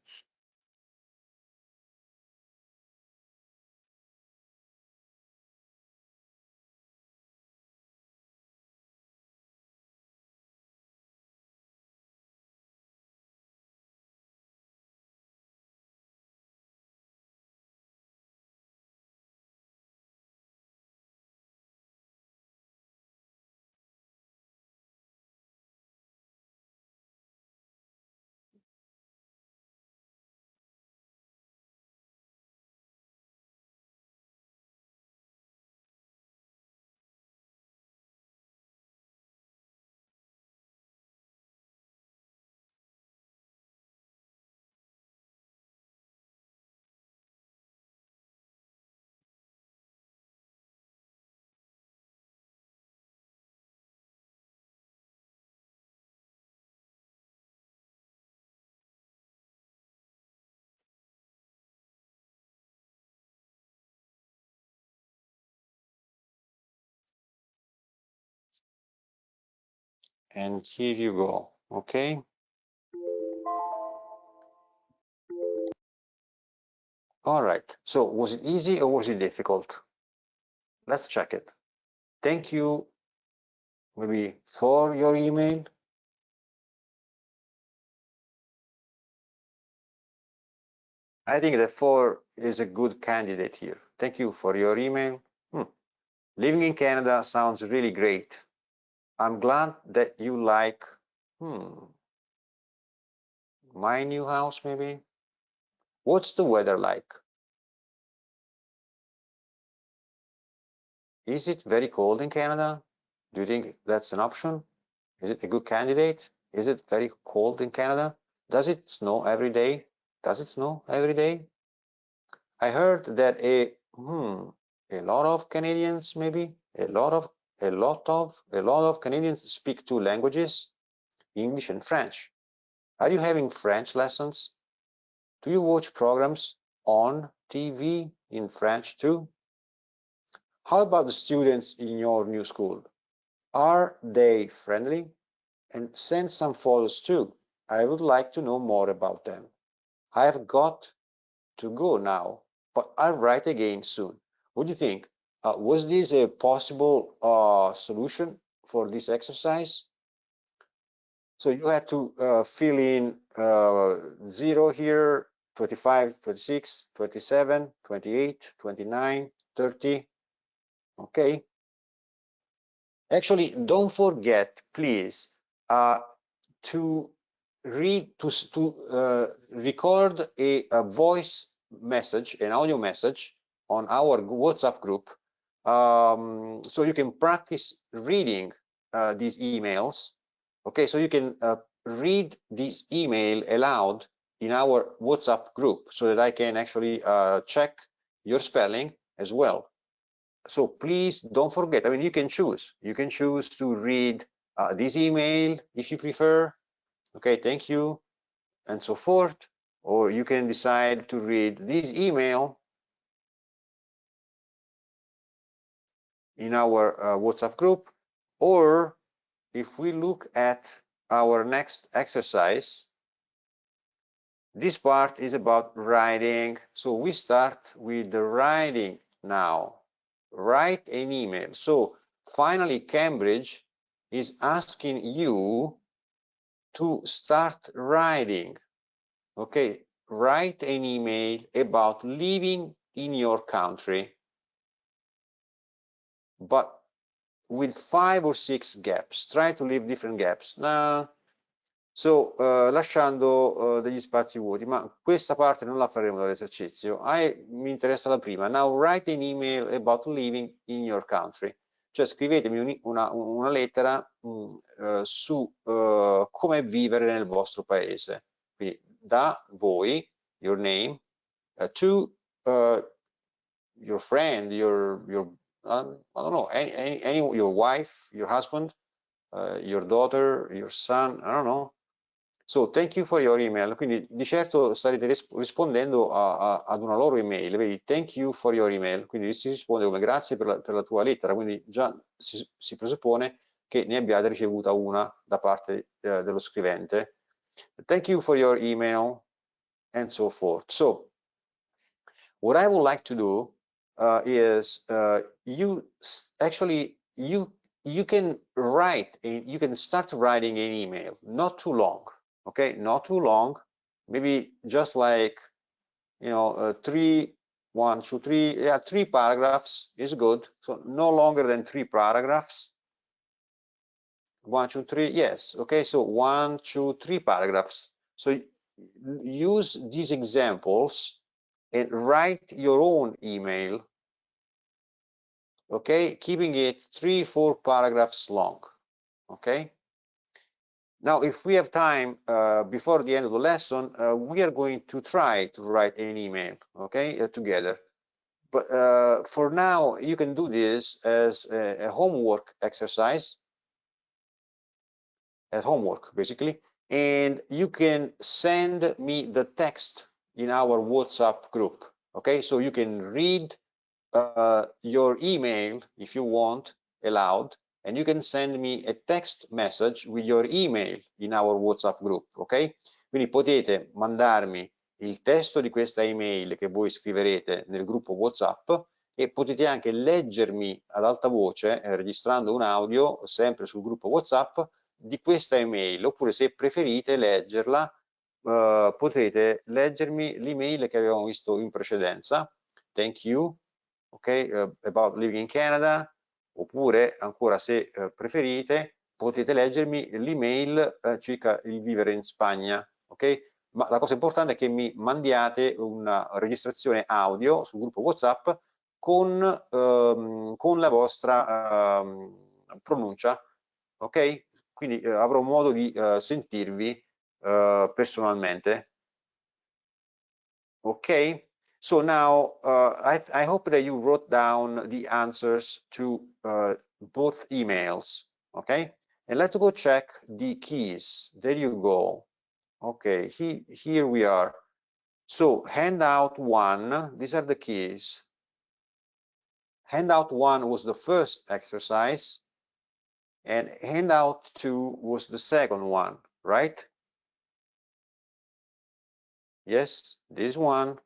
And here you go, okay? All right, so was it easy or was it difficult? Let's check it. Thank you, maybe for your email. I think that for is a good candidate here. Thank you for your email. Living in Canada sounds really great. I'm glad that you like my new house, maybe. What's the weather like? Is it very cold in Canada? Do you think that's an option? Is it a good candidate? Is it very cold in Canada? Does it snow every day? Does it snow every day? I heard that a lot of Canadians, maybe a lot of Canadians speak two languages, English and French. Are you having French lessons? Do you watch programs on TV in French too? How about the students in your new school? Are they friendly? And send some photos too. I would like to know more about them. I've got to go now, but I'll write again soon. What do you think? Was this a possible solution for this exercise? So you had to fill in 0 here, 25, 26, 27, 28, 29, 30. Okay. Actually, don't forget, please, to record a voice message, an audio message on our WhatsApp group, so you can practice reading these emails. Okay, so you can read this email aloud in our WhatsApp group so that I can actually check your spelling as well. So please don't forget, I mean, you can choose to read this email if you prefer. Okay, thank you, and so forth. Or you can decide to read this email in our WhatsApp group. Or if we look at our next exercise, this part is about writing. So we start with the writing now. Write an email. So finally, Cambridge is asking you to start writing. Okay, write an email about living in your country, but with 5 or 6 gaps. Try to leave different gaps. Lasciando degli spazi vuoti, ma questa parte non la faremo dall'esercizio. Mi interessa la prima. Now write an email about living in your country. Cioè scrivetemi una lettera su come vivere nel vostro paese. Quindi da voi, your name, to your friend, your I don't know, any your wife, your husband, your daughter, your son, I don't know. So thank you for your email. Quindi di certo starete rispondendo ad una loro email. Vedi, thank you for your email. Quindi si risponde come grazie per la tua lettera. Quindi già si presuppone che ne abbiate ricevuta una da parte dello scrivente. Thank you for your email and so forth. So what I would like to do is you can write, you can start writing an email, not too long, okay, not too long, maybe just like, you know, 3 paragraphs is good, so no longer than 3 paragraphs. 1, 2, 3, yes, okay, so 1, 2, 3 paragraphs. So use these examples and write your own email, okay, keeping it 3, 4 paragraphs long, okay. Now, if we have time before the end of the lesson, we are going to try to write an email, okay, together. But for now, you can do this as a homework exercise, as homework, basically, and you can send me the text in our WhatsApp group, okay? So you can read your email if you want aloud, and you can send me a text message with your email in our WhatsApp group, ok? Quindi potete mandarmi il testo di questa email che voi scriverete nel gruppo WhatsApp e potete anche leggermi ad alta voce, registrando un audio sempre sul gruppo WhatsApp di questa email, oppure se preferite leggerla potete leggermi l'email che avevamo visto in precedenza. Thank you, ok, about living in Canada, oppure ancora se preferite potete leggermi l'email circa il vivere in Spagna, ok? Ma la cosa importante è che mi mandiate una registrazione audio sul gruppo WhatsApp con la vostra pronuncia, ok? Quindi avrò modo di sentirvi personalmente, ok? So now I hope that you wrote down the answers to both emails, okay? And let's go check the keys. There you go. Okay, here we are. So handout 1, these are the keys. Handout 1 was the first exercise, and handout 2 was the second one, right? Yes, this one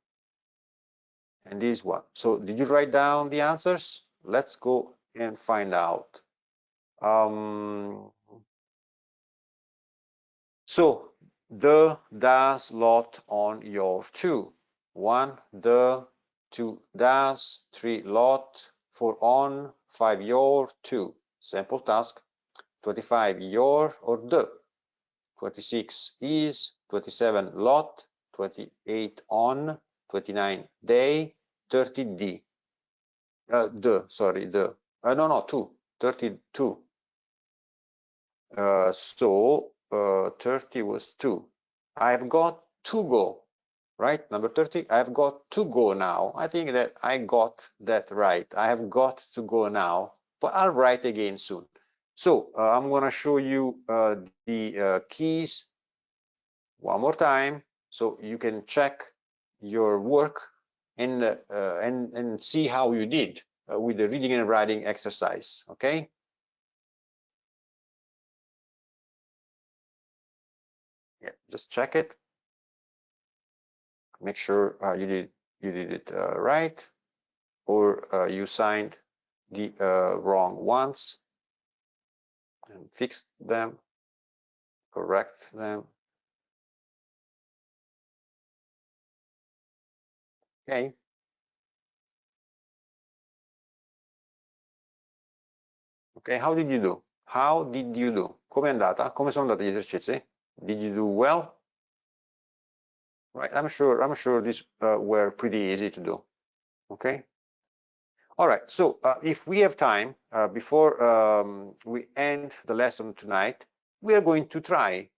and this one. So did you write down the answers? Let's go and find out. So the, does, lot, on, your, to. 1, the, 2, does, 3, lot, 4, on, 5, your, 2. Sample task. 25, your or the. 26, is. 27, lot. 28, on. 29, they. 30, the. No, 2. 32. So 30 was 2. I've got to go, right? Number 30, I've got to go now. I think that I got that right. I have got to go now, but I'll write again soon. So I'm going to show you the keys one more time so you can check your work and see how you did with the reading and writing exercise, okay? Yeah, just check it. Make sure you did it right, or you signed the wrong ones, and fix them, correct them. Ok. Ok, how did you do? How did you do? Come è andata? Come sono andati gli esercizi? Did you do well? Right, I'm sure these were pretty easy to do. Okay. All right, so if we have time before we end the lesson tonight, we are going to try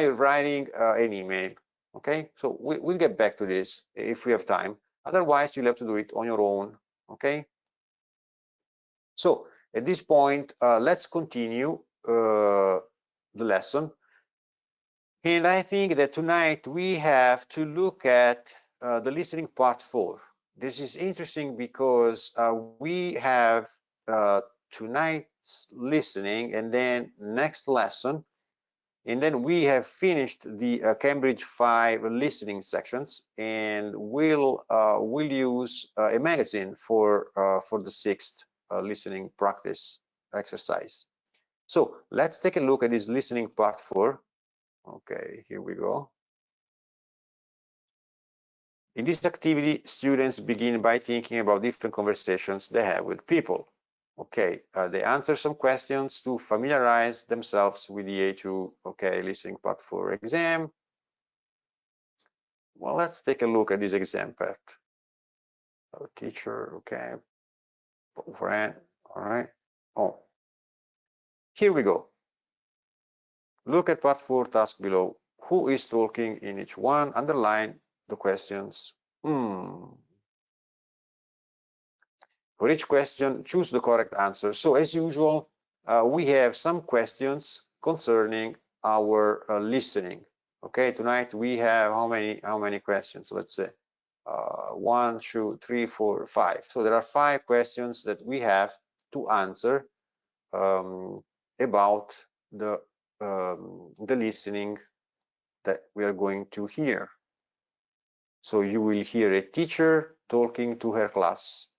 writing an email. Okay, so we'll get back to this if we have time. Otherwise, you'll have to do it on your own. Okay. So at this point, let's continue the lesson. And I think that tonight we have to look at the listening part 4. This is interesting because we have tonight's listening and then next lesson. And then we have finished the Cambridge 5 listening sections, and we'll use a magazine for the 6th listening practice exercise. So let's take a look at this listening part 4. Okay, here we go. In this activity, students begin by thinking about different conversations they have with people. Okay, they answer some questions to familiarize themselves with the A2, okay, listening part 4 exam. Well, let's take a look at this exam part. Teacher, okay, friend, all right. Oh, here we go. Look at part 4 task below. Who is talking in each one? Underline the questions. For each question, choose the correct answer. So as usual, we have some questions concerning our listening. Okay, tonight we have how many questions? Let's say 1, 2, 3, 4, 5. So there are 5 questions that we have to answer about the listening that we are going to hear. So you will hear a teacher talking to her class.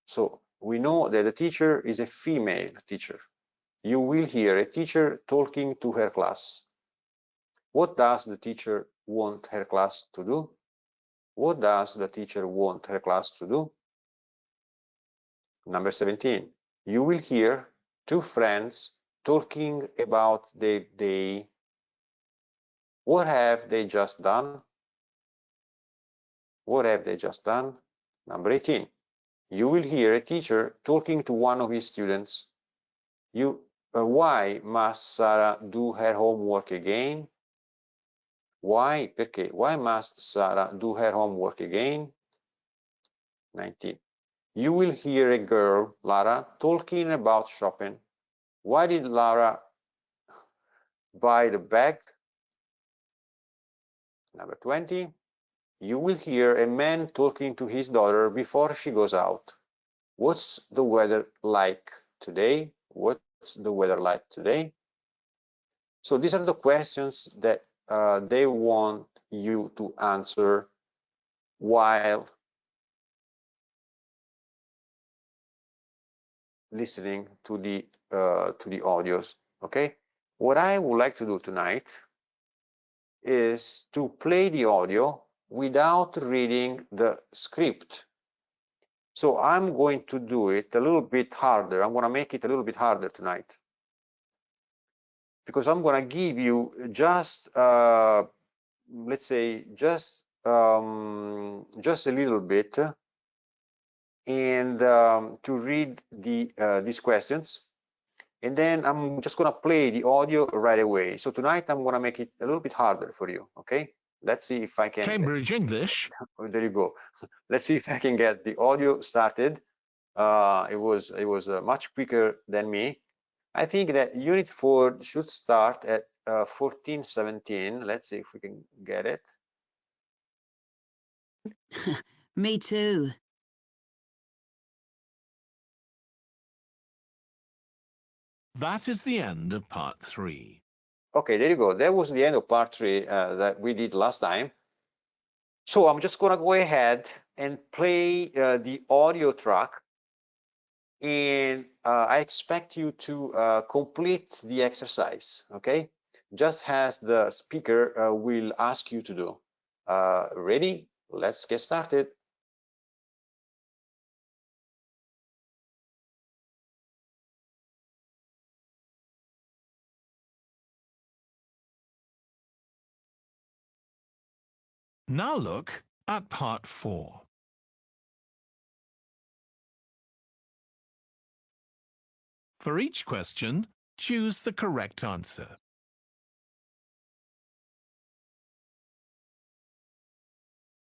So we know that the teacher is a female teacher. You will hear a teacher talking to her class. What does the teacher want her class to do? What does the teacher want her class to do? Number 17. You will hear 2 friends talking about their day. What have they just done? What have they just done? Number 18. You will hear a teacher talking to one of his students. Why must Sarah do her homework again? Why? Perché? Why must Sarah do her homework again? 19. You will hear a girl, Lara, talking about shopping. Why did Lara buy the bag? Number 20. You will hear a man talking to his daughter before she goes out. What's the weather like today? What's the weather like today? So these are the questions that they want you to answer while listening to the audios. Okay, what I would like to do tonight is to play the audio without reading the script. So I'm going to do it a little bit harder. I'm going to make it a little bit harder tonight, because I'm going to give you just let's say just a little bit, and to read these questions, and then I'm just going to play the audio right away. So tonight I'm going to make it a little bit harder for you. Okay, let's see if I can Cambridge English. Oh, there you go. Let's see if I can get the audio started. It was much quicker than me. I think that unit 4 should start at 14:17. Let's see if we can get it. Me too. That is the end of part 3. Okay, there you go. That was the end of part 3 that we did last time. So I'm just going to go ahead and play the audio track, and I expect you to complete the exercise, okay? Just as the speaker will ask you to do. Ready? Let's get started. Now look at part 4. For each question, choose the correct answer.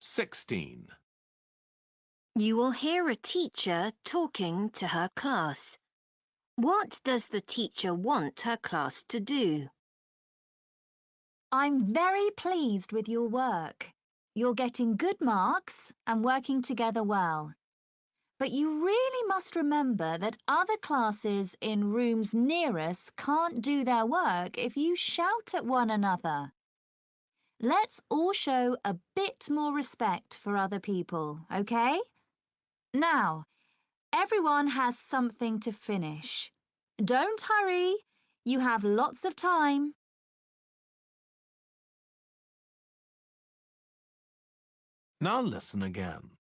(16) You will hear a teacher talking to her class. What does the teacher want her class to do? I'm very pleased with your work. You're getting good marks and working together well. But you really must remember that other classes in rooms near us can't do their work if you shout at one another. Let's all show a bit more respect for other people, okay? Now, everyone has something to finish. Don't hurry. You have lots of time. Now listen again.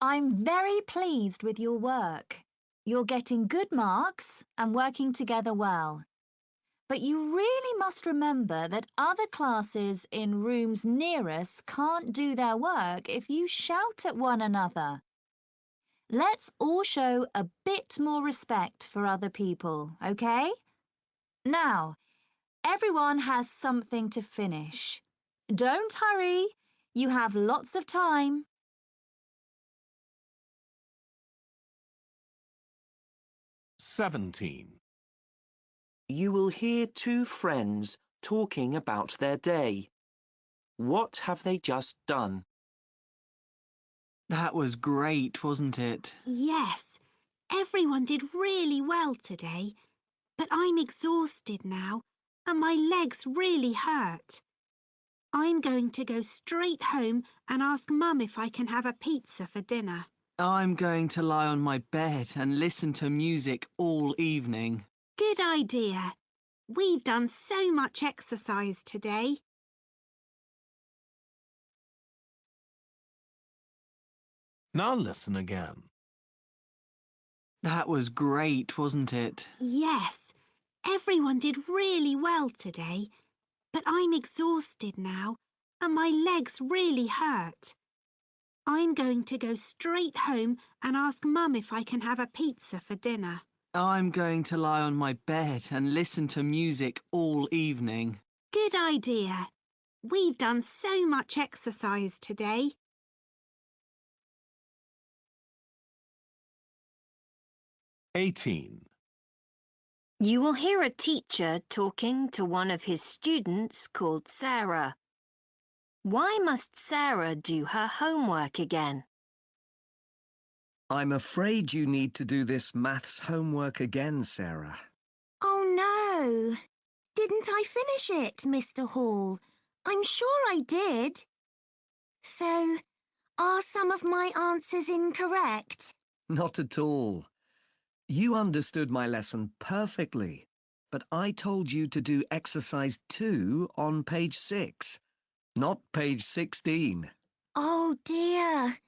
I'm very pleased with your work. You're getting good marks and working together well. But you really must remember that other classes in rooms near us can't do their work if you shout at one another. Let's all show a bit more respect for other people, okay? Now, everyone has something to finish. Don't hurry. You have lots of time. "17. You will hear two friends talking about their day. What have they just done? That was great, wasn't it? Yes, everyone did really well today, but I'm exhausted now and my legs really hurt. I'm going to go straight home and ask Mum if I can have a pizza for dinner. I'm going to lie on my bed and listen to music all evening. Good idea. We've done so much exercise today. Now listen again. That was great, wasn't it? Yes, everyone did really well today, but I'm exhausted now and my legs really hurt. I'm going to go straight home and ask Mum if I can have a pizza for dinner. I'm going to lie on my bed and listen to music all evening. Good idea. We've done so much exercise today. "18. You will hear a teacher talking to one of his students called Sarah. Why must Sarah do her homework again? I'm afraid you need to do this maths homework again, Sarah. Oh no! Didn't I finish it, Mr. Hall? I'm sure I did. So, are some of my answers incorrect? Not at all. You understood my lesson perfectly, but I told you to do exercise 2 on page 6, not page 16. Oh dear.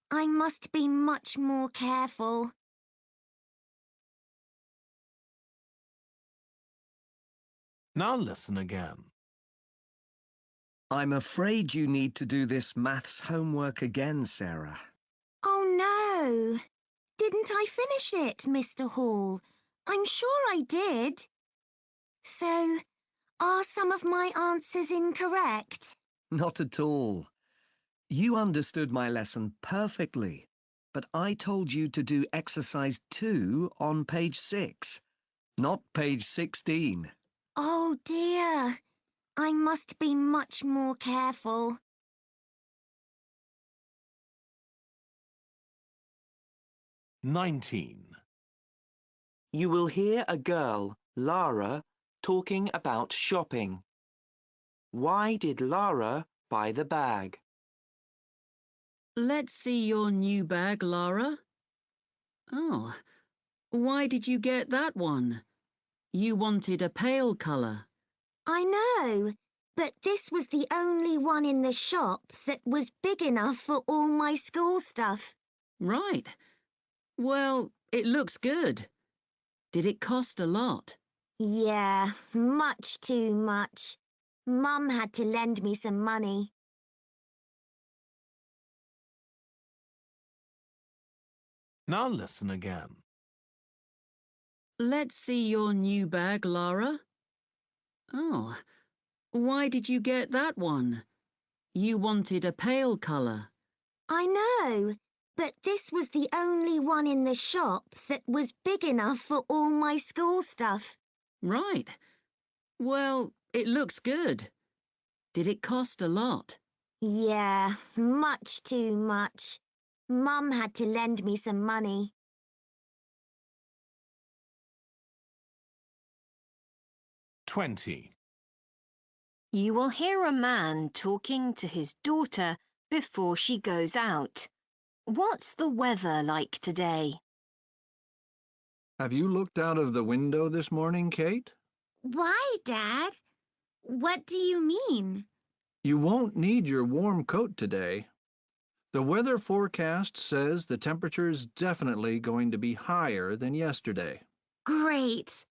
I must be much more careful. Now listen again. I'm afraid you need to do this maths homework again, Sarah. Oh no! Didn't I finish it, Mr. Hall? I'm sure I did. So, are some of my answers incorrect? Not at all. You understood my lesson perfectly, but I told you to do exercise 2 on page 6, not page 16. Oh dear. I must be much more careful. "19. You will hear a girl, Lara, talking about shopping. Why did Lara buy the bag? Let's see your new bag, Lara. Oh, why did you get that one? You wanted a pale colour. I know, but this was the only one in the shop that was big enough for all my school stuff. Right. Well, it looks good. Did it cost a lot? Yeah, much too much. Mum had to lend me some money. Now listen again. Let's see your new bag, Lara. Oh, why did you get that one? You wanted a pale colour. I know, but this was the only one in the shop that was big enough for all my school stuff. Right. Well, it looks good. Did it cost a lot? Yeah, much too much. Mum had to lend me some money. 20. You will hear a man talking to his daughter before she goes out. What's the weather like today? Have you looked out of the window this morning, Kate? Why, Dad? What do you mean? You won't need your warm coat today. The weather forecast says the temperature's definitely going to be higher than yesterday. Great.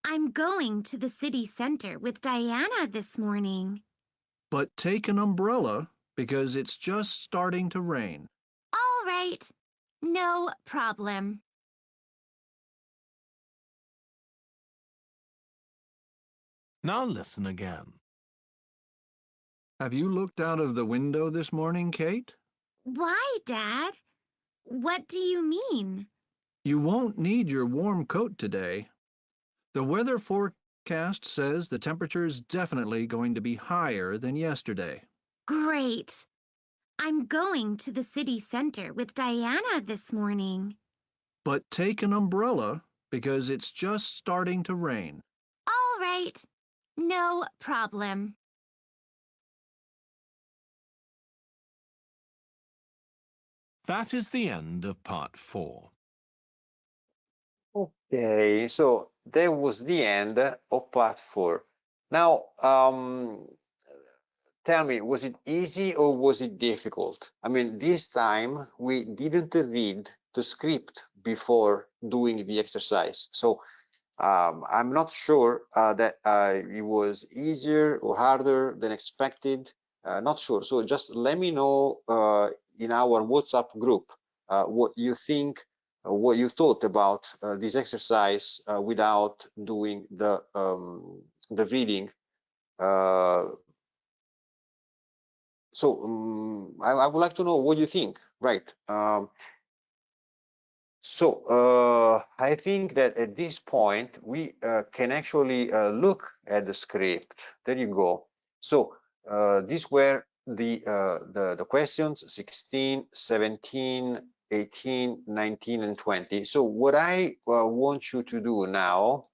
I'm going to the city center with Diana this morning. But take an umbrella because it's just starting to rain. All right. No problem. Now listen again. Have you looked out of the window this morning, Kate? Why, Dad? What do you mean? You won't need your warm coat today. The weather forecast says the temperature's definitely going to be higher than yesterday. Great. I'm going to the city center with Diana this morning. But take an umbrella because it's just starting to rain. All right. No problem. That is the end of part 4. Okay, so that was the end of part 4. Now, tell me, was it easy or was it difficult? I mean, this time we didn't read the script before doing the exercise. So I'm not sure that it was easier or harder than expected. Not sure. So just let me know in our WhatsApp group what you think, what you thought about this exercise without doing the reading. I would like to know what you think, right? I think that at this point we can actually look at the script. There you go. So these were the questions 16, 17, 18, 19, and 20. So what I want you to do now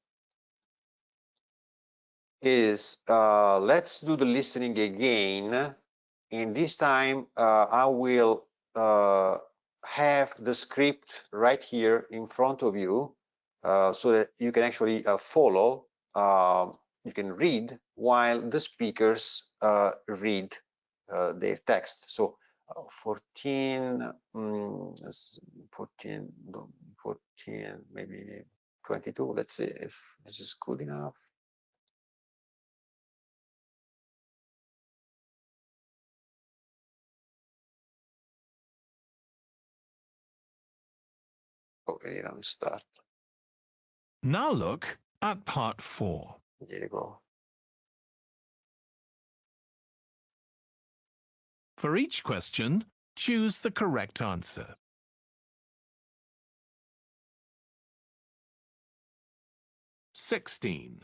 is let's do the listening again. And this time I will have the script right here in front of you so that you can actually follow, you can read while the speakers read their text. So 14, 14, 14, maybe 22. Let's see if this is good enough. Okay, let me start. Now look at part 4. There you go. For each question, choose the correct answer. "16.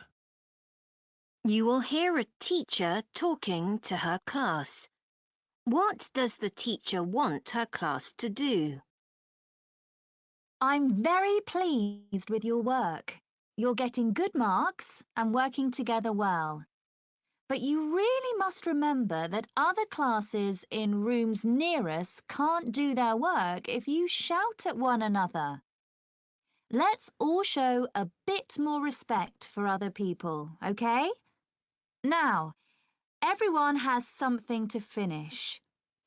You will hear a teacher talking to her class. What does the teacher want her class to do? I'm very pleased with your work. You're getting good marks and working together well. But you really must remember that other classes in rooms near us can't do their work if you shout at one another. Let's all show a bit more respect for other people, okay? Now, everyone has something to finish.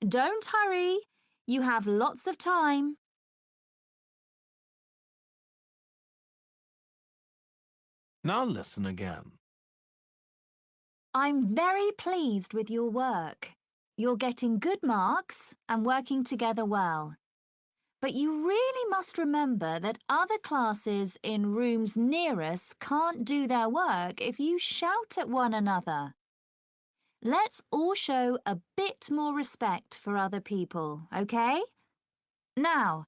Don't hurry. You have lots of time. Now listen again. I'm very pleased with your work. You're getting good marks and working together well. But you really must remember that other classes in rooms near us can't do their work if you shout at one another. Let's all show a bit more respect for other people, okay? Now,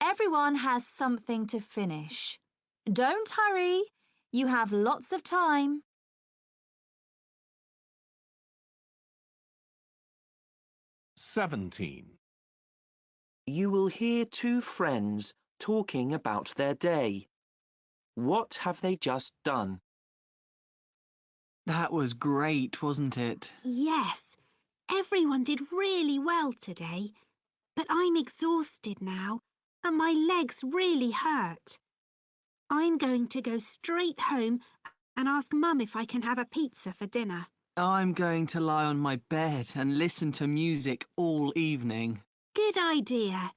everyone has something to finish. Don't hurry. You have lots of time. 17. You will hear two friends talking about their day. What have they just done? That was great, wasn't it? Yes, everyone did really well today, but I'm exhausted now and my legs really hurt. I'm going to go straight home and ask Mum if I can have a pizza for dinner. I'm going to lie on my bed and listen to music all evening. Good idea.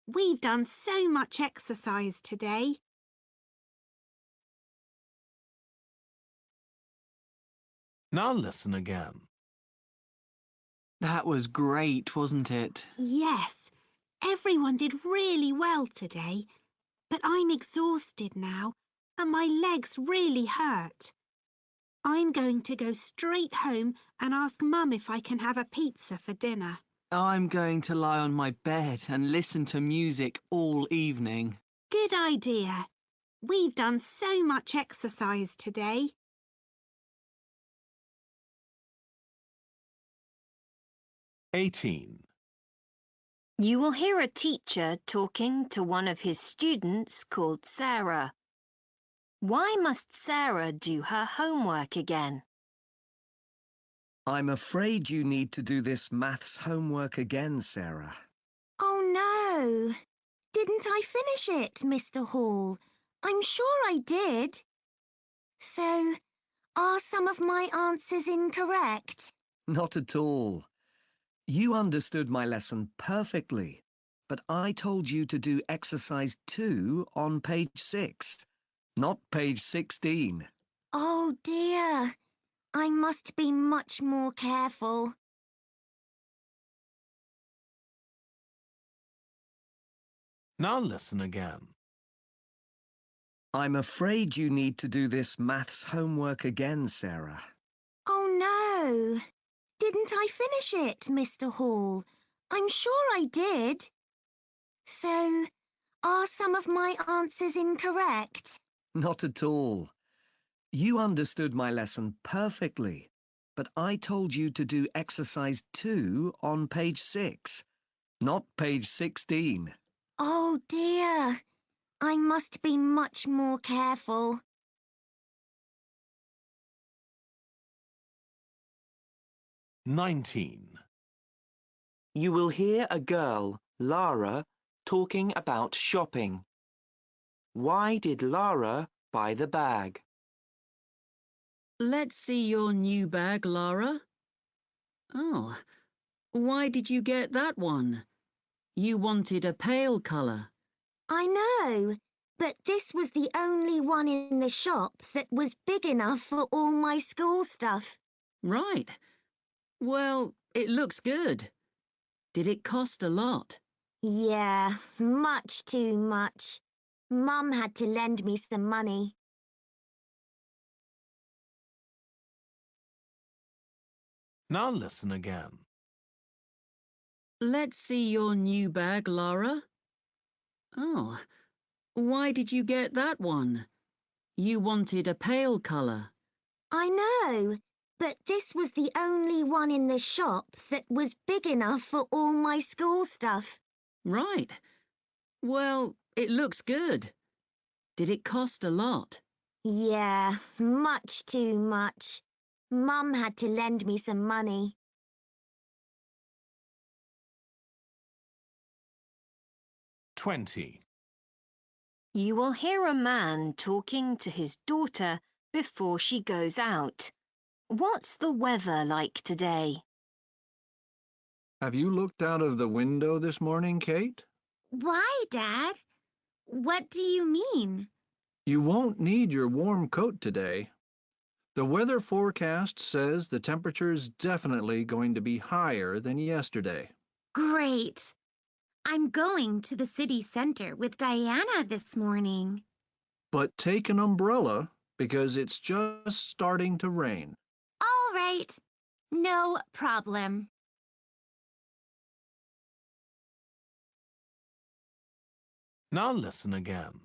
We've done so much exercise today. Now listen again. That was great, wasn't it? Yes, everyone did really well today, but I'm exhausted now and my legs really hurt. I'm going to go straight home and ask Mum if I can have a pizza for dinner. I'm going to lie on my bed and listen to music all evening. Good idea. We've done so much exercise today. (18) You will hear a teacher talking to one of his students called Sarah. Why must Sarah do her homework again? I'm afraid you need to do this maths homework again, Sarah. Oh no! Didn't I finish it, Mr. Hall? I'm sure I did. So, are some of my answers incorrect? Not at all. You understood my lesson perfectly, but I told you to do exercise 2 on page 6, not page 16. Oh dear. I must be much more careful. Now listen again. I'm afraid you need to do this maths homework again, Sarah. Oh no! Didn't I finish it, Mr. Hall? I'm sure I did. So, are some of my answers incorrect? Not at all. You understood my lesson perfectly, but I told you to do exercise 2 on page 6, not page 16. Oh dear. I must be much more careful. (19) You will hear a girl, Lara, talking about shopping. Why did Lara buy the bag? Let's see your new bag, Lara. Oh, why did you get that one? You wanted a pale colour. I know, but this was the only one in the shop that was big enough for all my school stuff. Right. Well, it looks good. Did it cost a lot? Yeah, much too much. Mum had to lend me some money. Now listen again. Let's see your new bag, Lara. Oh, why did you get that one? You wanted a pale colour. I know, but this was the only one in the shop that was big enough for all my school stuff. Right. Well, it looks good. Did it cost a lot? Yeah, much too much. Mum had to lend me some money. (20) You will hear a man talking to his daughter before she goes out. What's the weather like today? Have you looked out of the window this morning, Kate? Why, Dad? What do you mean? You won't need your warm coat today. The weather forecast says the temperature is definitely going to be higher than yesterday. Great. I'm going to the city center with Diana this morning. But take an umbrella because it's just starting to rain. All right. No problem. Now listen again.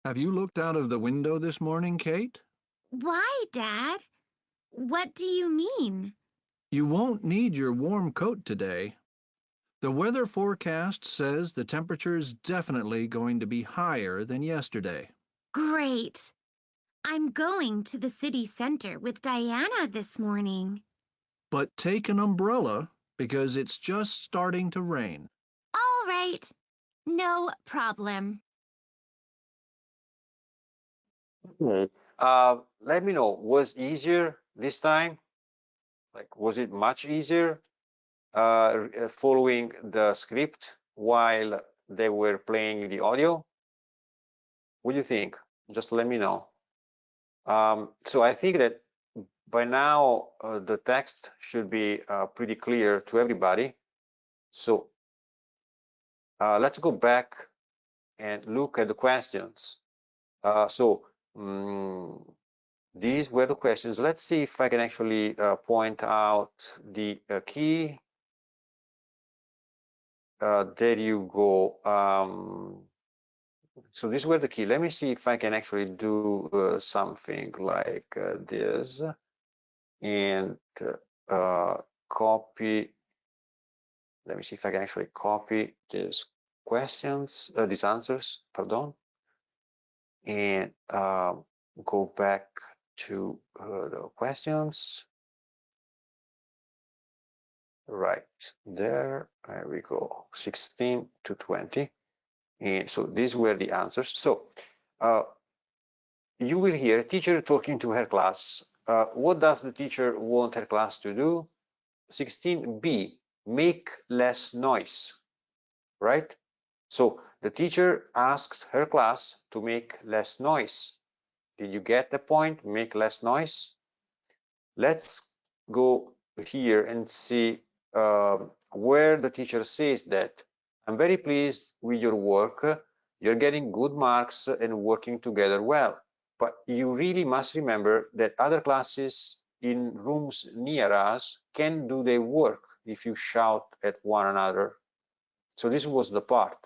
Have you looked out of the window this morning, Kate? Why, Dad? What do you mean? You won't need your warm coat today. The weather forecast says the temperature's definitely going to be higher than yesterday. Great. I'm going to the city center with Diana this morning. But take an umbrella because it's just starting to rain. All right. No problem. Okay. Let me know, was easier this time? Like, was it much easier following the script while they were playing the audio? What do you think? Just let me know. So I think that by now the text should be pretty clear to everybody. So let's go back and look at the questions. These were the questions. Let's see if I can actually point out the key. There you go. So these were the key. Let me see if I can actually do something like this and copy. Let me see if I can actually copy these questions, these answers, pardon, and go back to the questions. Right there we go, 16 to 20. And so these were the answers. So you will hear a teacher talking to her class. What does the teacher want her class to do? 16b, make less noise, right? So the teacher asked her class to make less noise. Did you get the point? Make less noise. Let's go here and see where the teacher says that. I'm very pleased with your work. You're getting good marks and working together well. But you really must remember that other classes in rooms near us can do their work if you shout at one another. So this was the part.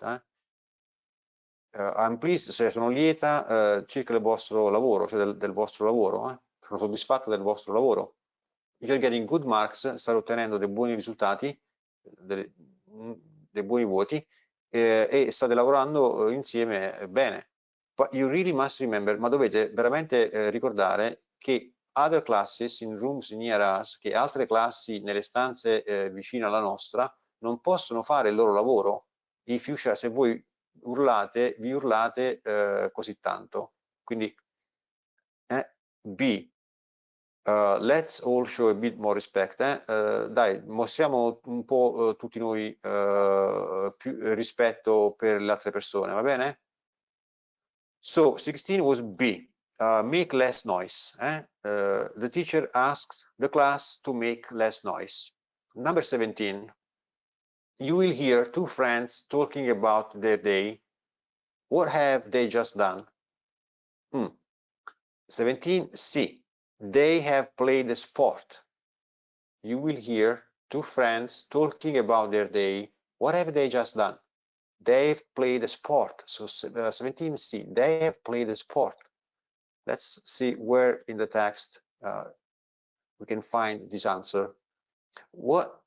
I'm pleased, se sono lieta circa il vostro lavoro, cioè del vostro lavoro. Sono soddisfatta del vostro lavoro. You're getting good marks, state ottenendo dei buoni risultati, dei buoni voti e state lavorando insieme bene. But you really must remember, ma dovete veramente ricordare che other classes in rooms near us, che altre classi nelle stanze vicine alla nostra, non possono fare il loro lavoro if you shall, se voi vi urlate così tanto. Quindi B. Let's all show a bit more respect. Dai, mostriamo un po' tutti noi più rispetto per le altre persone, va bene? So 16 was B. Make less noise. The teacher asked the class to make less noise. Number 17. You will hear two friends talking about their day. What have they just done? 17C. They have played a sport. You will hear two friends talking about their day. What have they just done? They've played a sport. So 17C, they have played a sport. Let's see where in the text we can find this answer. What?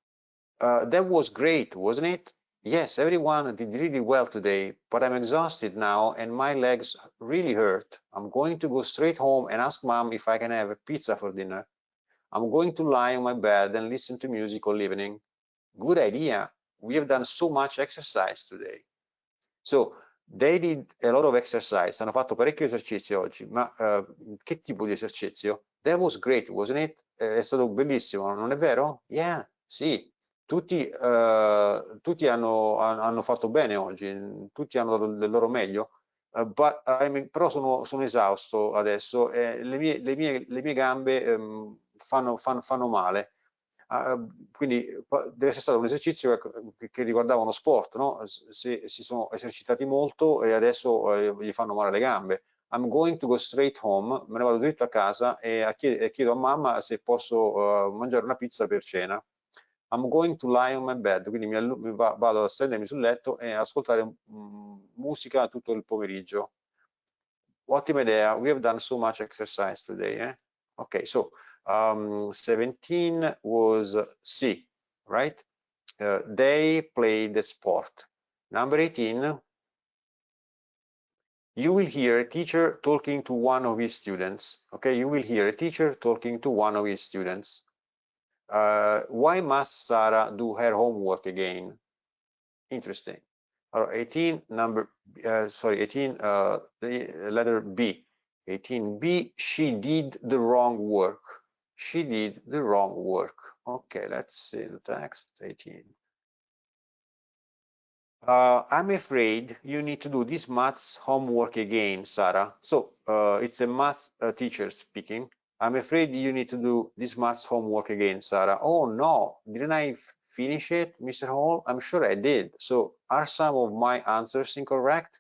That was great, wasn't it? Yes, everyone did really well today, but I'm exhausted now and my legs really hurt. I'm going to go straight home and ask Mom if I can have a pizza for dinner. I'm going to lie on my bed and listen to music all evening. Good idea. We have done so much exercise today. So they did a lot of exercise. Hanno fatto parecchio esercizio oggi. Ma che tipo di esercizio? That was great, wasn't it? È stato bellissimo, non è vero? Yeah, sì. Tutti hanno fatto bene oggi, tutti hanno dato del loro meglio, però sono esausto adesso e le mie gambe fanno male. Quindi deve essere stato un esercizio che riguardava uno sport, no? Si sono esercitati molto e adesso gli fanno male le gambe. I'm going to go straight home, me ne vado dritto a casa e chiedo a mamma se posso mangiare una pizza per cena. I'm going to lie on my bed, quindi vado a stendermi sul letto e ascoltare musica tutto il pomeriggio. Ottima idea, we have done so much exercise today. Okay, so 17 was C, right? they played the sport. Number 18, you will hear a teacher talking to one of his students. Okay, you will hear a teacher talking to one of his students. Why must Sarah do her homework again? Interesting. 18, the letter B. 18B, she did the wrong work. She did the wrong work. Okay, let's see the text, 18. I'm afraid you need to do this maths homework again, Sarah. So it's a math teacher speaking. I'm afraid you need to do this maths homework again, Sarah. Oh no, didn't I finish it, Mr. Hall? I'm sure I did. So are some of my answers incorrect?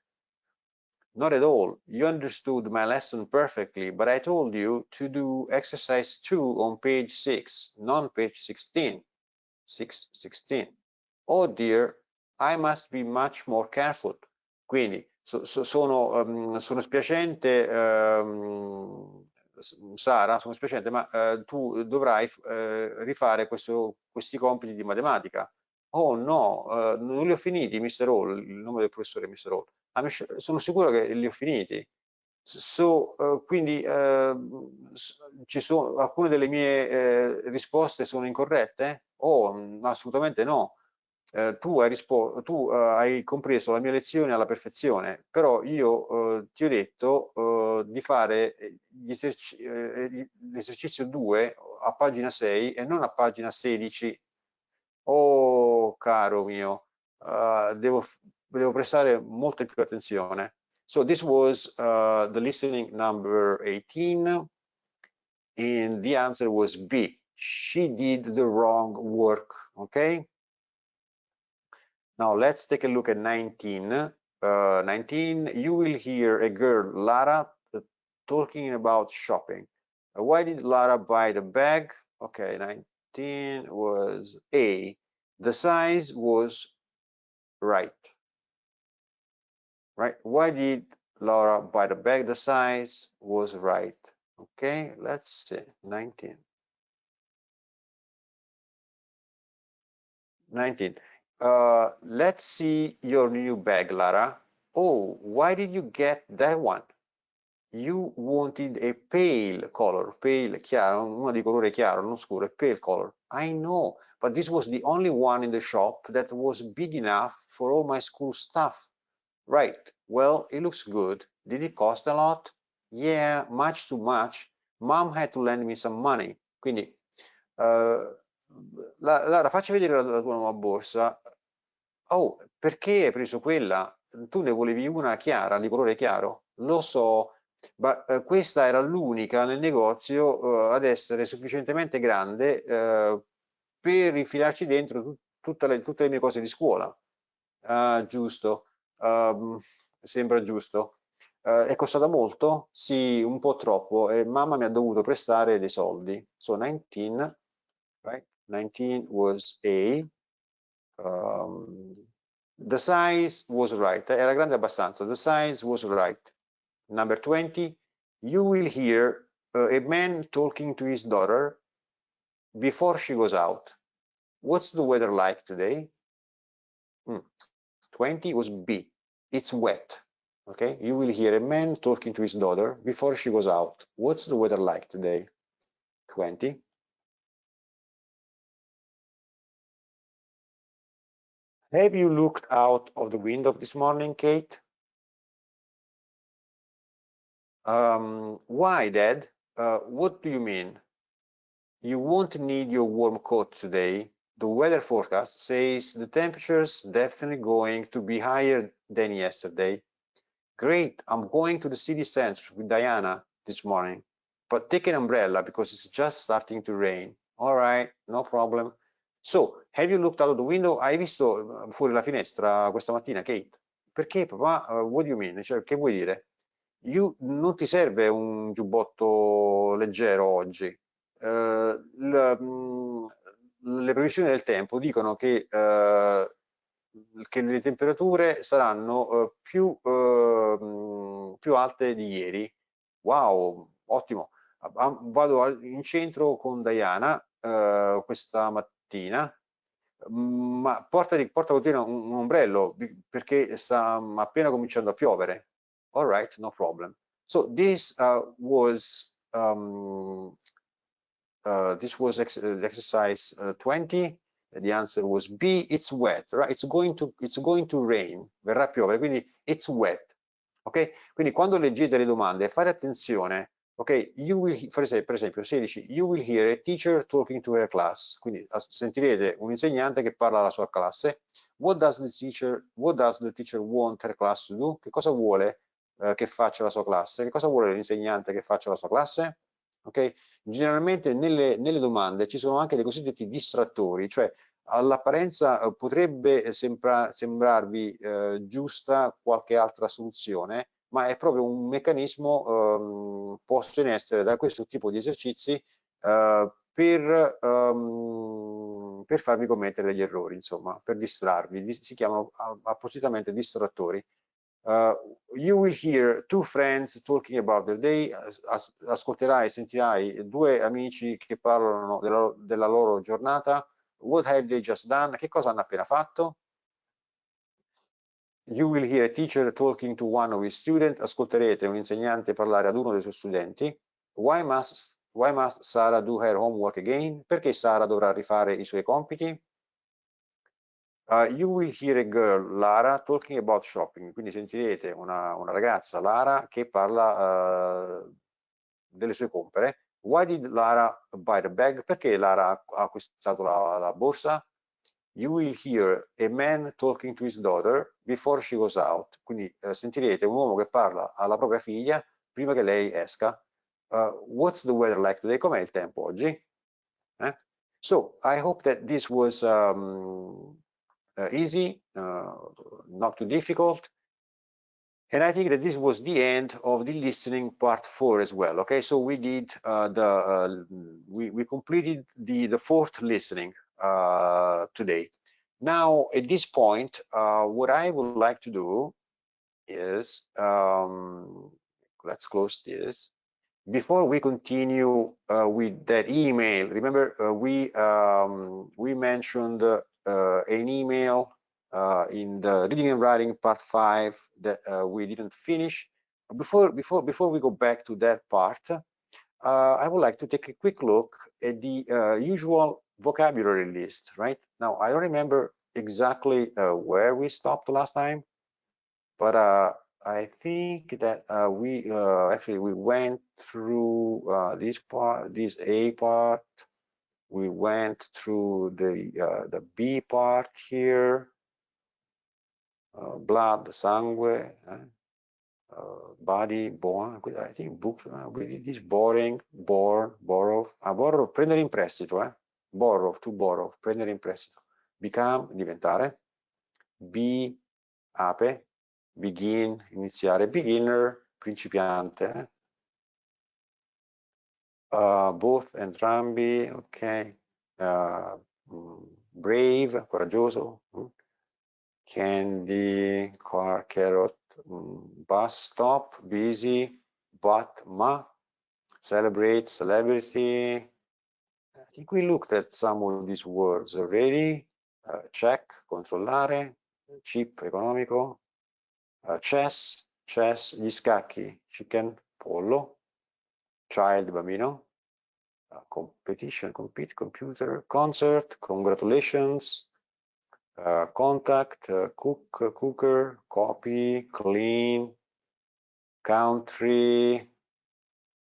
Not at all. You understood my lesson perfectly, but I told you to do exercise 2 on page 6, not page 16. 6:16. Oh dear, I must be much more careful. Quindi sono spiacente, Sara, sono spiacente, ma tu dovrai rifare questi compiti di matematica. Oh no, non li ho finiti, Mr. Hall, il nome del professore Mr. Hall. Sono sicuro che li ho finiti. Quindi ci sono alcune delle mie risposte sono incorrette? Oh, assolutamente no. Tu hai compreso la mia lezione alla perfezione, però io ti ho detto di fare l'esercizio 2 a pagina 6 e non a pagina 16. Oh, caro mio, devo prestare molta più attenzione. So this was the listening number 18, and the answer was B. She did the wrong work. Okay. Now let's take a look at 19. 19, you will hear a girl, Lara, talking about shopping. Why did Lara buy the bag? Okay, 19 was A. The size was right. Right? Why did Laura buy the bag? The size was right. Okay, let's see. 19. 19. Let's see your new bag, Lara. Oh, why did you get that one? You wanted a pale color, pale, chiaro, una di colore chiaro, non scuro, a pale color. I know, but this was the only one in the shop that was big enough for all my school stuff. Right, well, it looks good. Did it cost a lot? Yeah, much too much. Mom had to lend me some money. Quindi, Lara, facci vedere la tua nuova borsa. Oh, perché hai preso quella? Tu ne volevi una chiara, di colore chiaro? Lo so, ma questa era l'unica nel negozio ad essere sufficientemente grande per infilarci dentro tutte le mie cose di scuola. Ah, giusto. Sembra giusto. È costata molto? Sì, un po' troppo e mamma mi ha dovuto prestare dei soldi. So 19, right? 19 was A. The size was right. Era grande abbastanza. The size was right. Number 20, you will hear a man talking to his daughter before she goes out. What's the weather like today? 20 was B. It's wet. Okay, you will hear a man talking to his daughter before she goes out. What's the weather like today? 20. Have you looked out of the window this morning, Kate? Why, Dad? What do you mean? You won't need your warm coat today. The weather forecast says the temperature's definitely going to be higher than yesterday. Great, I'm going to the city center with Diana this morning, but take an umbrella because it's just starting to rain. All right, no problem. So, have you looked out of the window? Hai visto fuori la finestra questa mattina, Kate? Perché, papà? What do you mean? Cioè, che vuoi dire? Non ti serve un giubbotto leggero oggi. Le previsioni del tempo dicono che le temperature saranno più alte di ieri. Wow, ottimo. Vado in centro con Diana questa mattina. ma porta con te un ombrello perché sta appena cominciando a piovere. All right, no problem. So this was exercise 20. The answer was B. It's wet, right? It's going to rain. Verrà a piovere, quindi it's wet. Ok? Quindi quando leggete le domande, fate attenzione. Ok, you will, per esempio 16, you will hear a teacher talking to her class. Quindi sentirete un insegnante che parla alla sua classe. What does the teacher want her class to do? Che cosa vuole che faccia la sua classe? Che cosa vuole l'insegnante che faccia la sua classe? Ok? Generalmente nelle domande ci sono anche dei cosiddetti distrattori, cioè all'apparenza potrebbe sembrarvi giusta qualche altra soluzione, ma è proprio un meccanismo posto in essere da questo tipo di esercizi per farvi commettere degli errori, insomma, per distrarvi. Si chiamano appositamente distrattori. You will hear two friends talking about their day. Ascolterai, sentirai due amici che parlano della loro giornata. What have they just done? Che cosa hanno appena fatto? You will hear a teacher talking to one of his students. Ascolterete un insegnante parlare ad uno dei suoi studenti. Why must Sarah do her homework again? Perché Sara dovrà rifare i suoi compiti? You will hear a girl, Lara, talking about shopping. Quindi sentirete una ragazza, Lara, che parla delle sue compere. Why did Lara buy the bag? Perché Lara ha acquistato la borsa? You will hear a man talking to his daughter before she goes out. Quindi sentirete un uomo che parla alla propria figlia prima che lei esca. What's the weather like today? Com'è il tempo oggi? So, I hope that this was easy, not too difficult. And I think that this was the end of the listening part 4 as well. Okay, so we did we completed the fourth listening today. Now, at this point, what I would like to do is let's close this. Before we continue with that email, remember we mentioned an email in the reading and writing part 5 that we didn't finish. Before we go back to that part, I would like to take a quick look at the usual vocabulary list. Right now, I don't remember exactly where we stopped last time, but I think that we actually went through this part, this A part. We went through the B part here. Blood, sangue, body, born. I think books. We did this boring, born, borrow. Borrow, prendere in prestito. Borrow, to borrow, prendere in prestito. Become, diventare. Be, ape. Begin, iniziare. Beginner, principiante. Both, entrambi, ok. Brave, coraggioso. Candy, car, carrot, bus stop, busy, but, ma, celebrate, celebrity. I think we looked at some of these words already. Check, controllare, cheap, economico. Chess, gli scacchi, chicken, pollo. Child, bambino. Competition, compete, computer. Concert, congratulations. Contact, cook, cooker, copy, clean, country,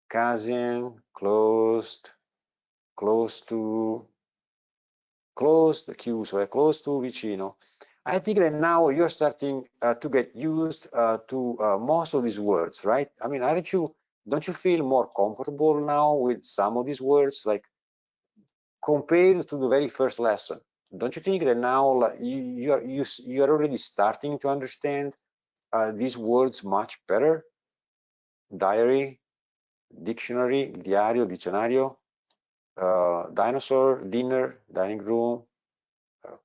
cousin, closed, close to, closed, chiuso, close to, vicino. I think that now you're starting to get used to most of these words, right? I mean, don't you feel more comfortable now with some of these words, like compared to the very first lesson? Don't you think that now you are already starting to understand these words much better? Diary, dictionary, diario, dizionario, dinosaur, dinner, dining room,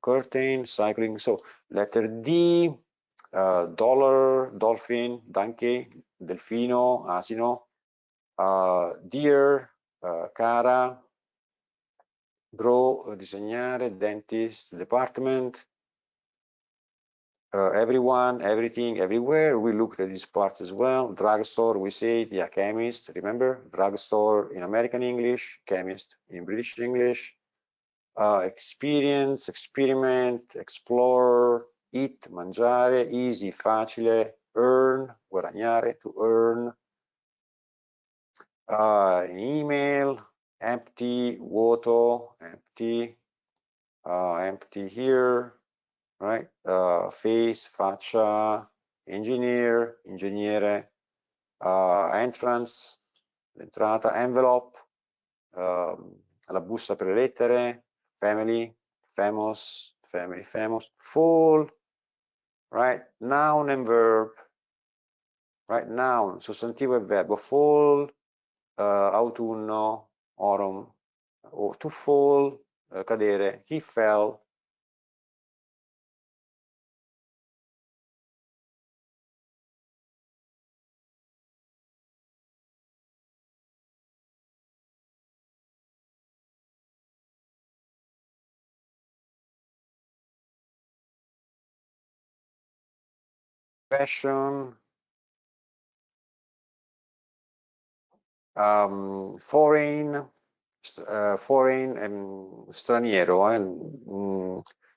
curtain, cycling. So letter D, dollar, dolphin, donkey, delfino, asino, deer, cara, draw, disegnare, dentist, department, everyone, everything, everywhere. We looked at these parts as well. Drugstore, we say, yeah, chemist, remember? Drugstore in American English, chemist in British English. Experience, experiment, explore, eat, mangiare, easy, facile, earn, guadagnare, to earn. An email, empty, vuoto, empty, empty here, right? Face, faccia, engineer, ingegnere, entrance, l'entrata, envelope, la busta per le lettere, family, famous, family, famous, fall, right? Noun and verb, right? Noun, sostantivo e verbo, fall, autunno, autumn, o to fall, cadere, he fell. Fashion, foreign, foreign and straniero,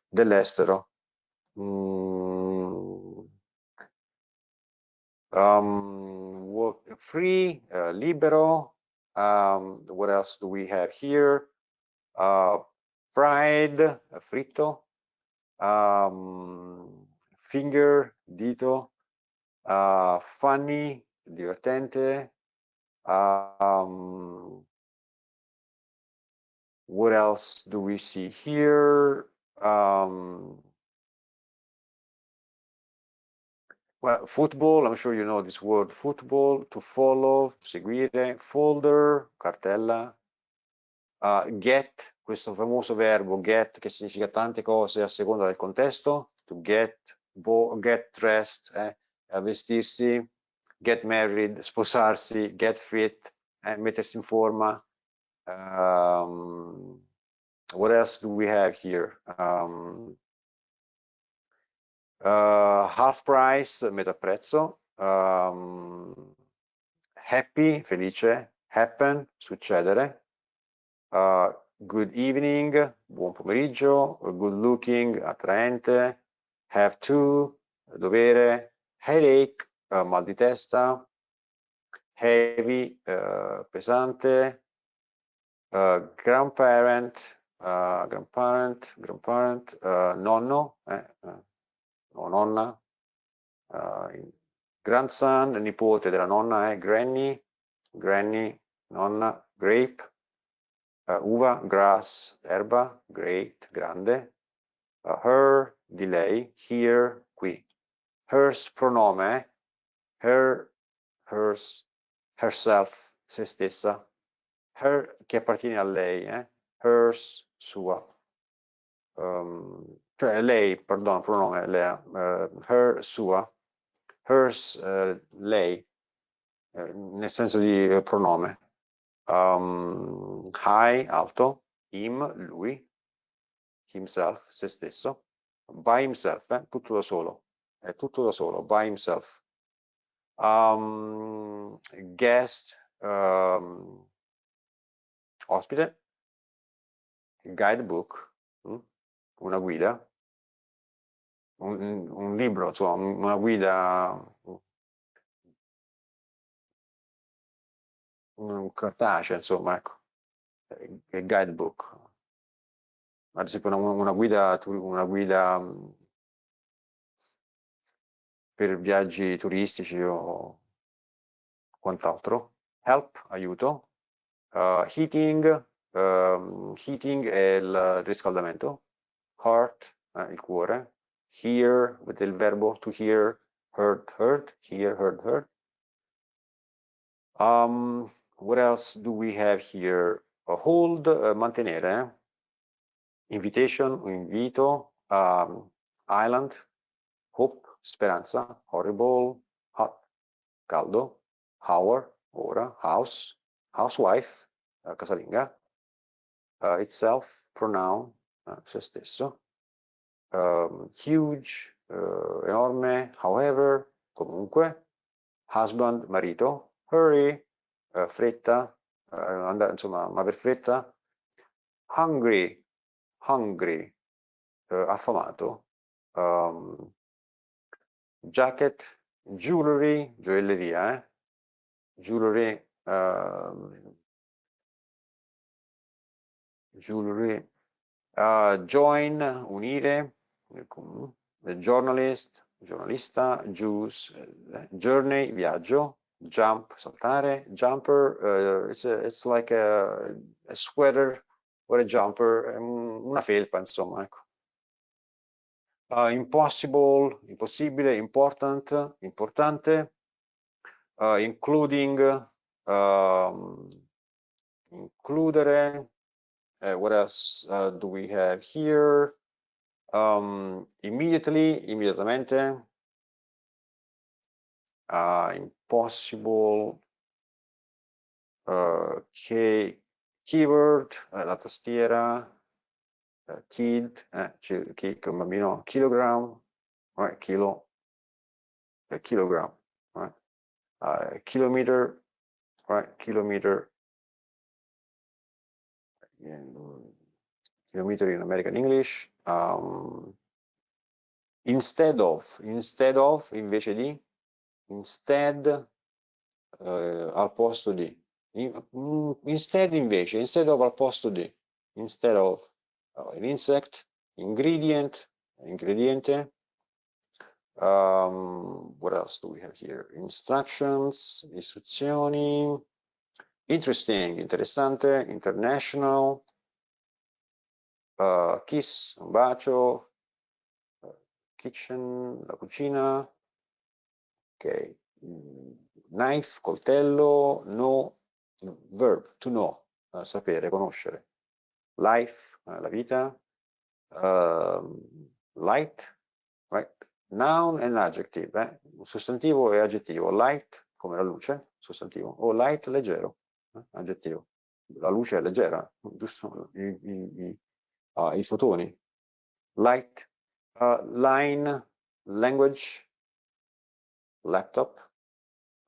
dell'estero. Free, libero. What else do we have here? Fried, fritto. Finger, dito. Funny, divertente. What else do we see here? Well, football, I'm sure you know this word, football, to follow, seguire, folder, cartella, get, questo famoso verbo get che significa tante cose a seconda del contesto, to get dressed, vestirsi, get married, sposarsi, get fit, mettersi in forma. What else do we have here? Half price, metà prezzo. Happy, felice. Happen, succedere. Good evening, buon pomeriggio. Good looking, attraente. Have to, dovere. Headache, mal di testa. Heavy, pesante. Grandparent, nonno, o nonna. Grandson, nipote della nonna, granny, nonna. Grape, uva. Grass, erba. Great, grande. Her, di lei. Here, qui. Hers, pronome. Her, hers, herself, se stessa. Her, che appartiene a lei. Hers, sua. Cioè lei, perdono, pronome, lei. Her, sua. Hers, lei, nel senso di pronome. High, alto. Him, lui. Himself, se stesso. By himself, tutto da solo. È tutto da solo, by himself. Guest, ospite. Guidebook, una guida. Un libro, insomma, una guida cartacea, insomma, ecco. Guidebook. Ad esempio una guida per viaggi turistici o quant'altro. Help, aiuto. Heating, heating è il riscaldamento. Heart, il cuore. Hear, vedete il verbo to hear. Heard, hear, heard. What else do we have here? Hold, mantenere. Invitation, invito. Island, hope, speranza. Horrible, hot, caldo. Hour, ora. House, housewife, casalinga. itself, pronoun, se stesso. Huge, enorme, however, comunque. Husband, marito. Hurry, fretta, andare, insomma, ma per fretta. Hungry, affamato. Jacket, jewelry, gioielleria, jewelry, join, unire, journalist, giornalista, juice, journey, viaggio, jump, saltare, jumper, it's like a sweater or a jumper, una felpa, insomma, ecco. Impossible, impossibile, important, importante, including, includere, what else do we have here? Immediately, immediatamente, impossible, keyword, la tastiera, kid, un bambino, kilogram, right, kilo, kilogram, right, kilometer, right, kilometer, kilometer in American English, instead of, invece di, instead, al posto di, instead invece, instead of al posto di, instead of, an insect, ingredient, ingrediente, what else do we have here? Instructions, istruzioni, interesting, interessante, international, kiss, un bacio, kitchen, la cucina, ok, knife, coltello, know, verb, to know, sapere, conoscere, life, la vita, light, right, noun and adjective, sostantivo e aggettivo, light come la luce, sostantivo, o light, leggero, aggettivo, la luce è leggera, giusto, i fotoni, light, line, language, laptop,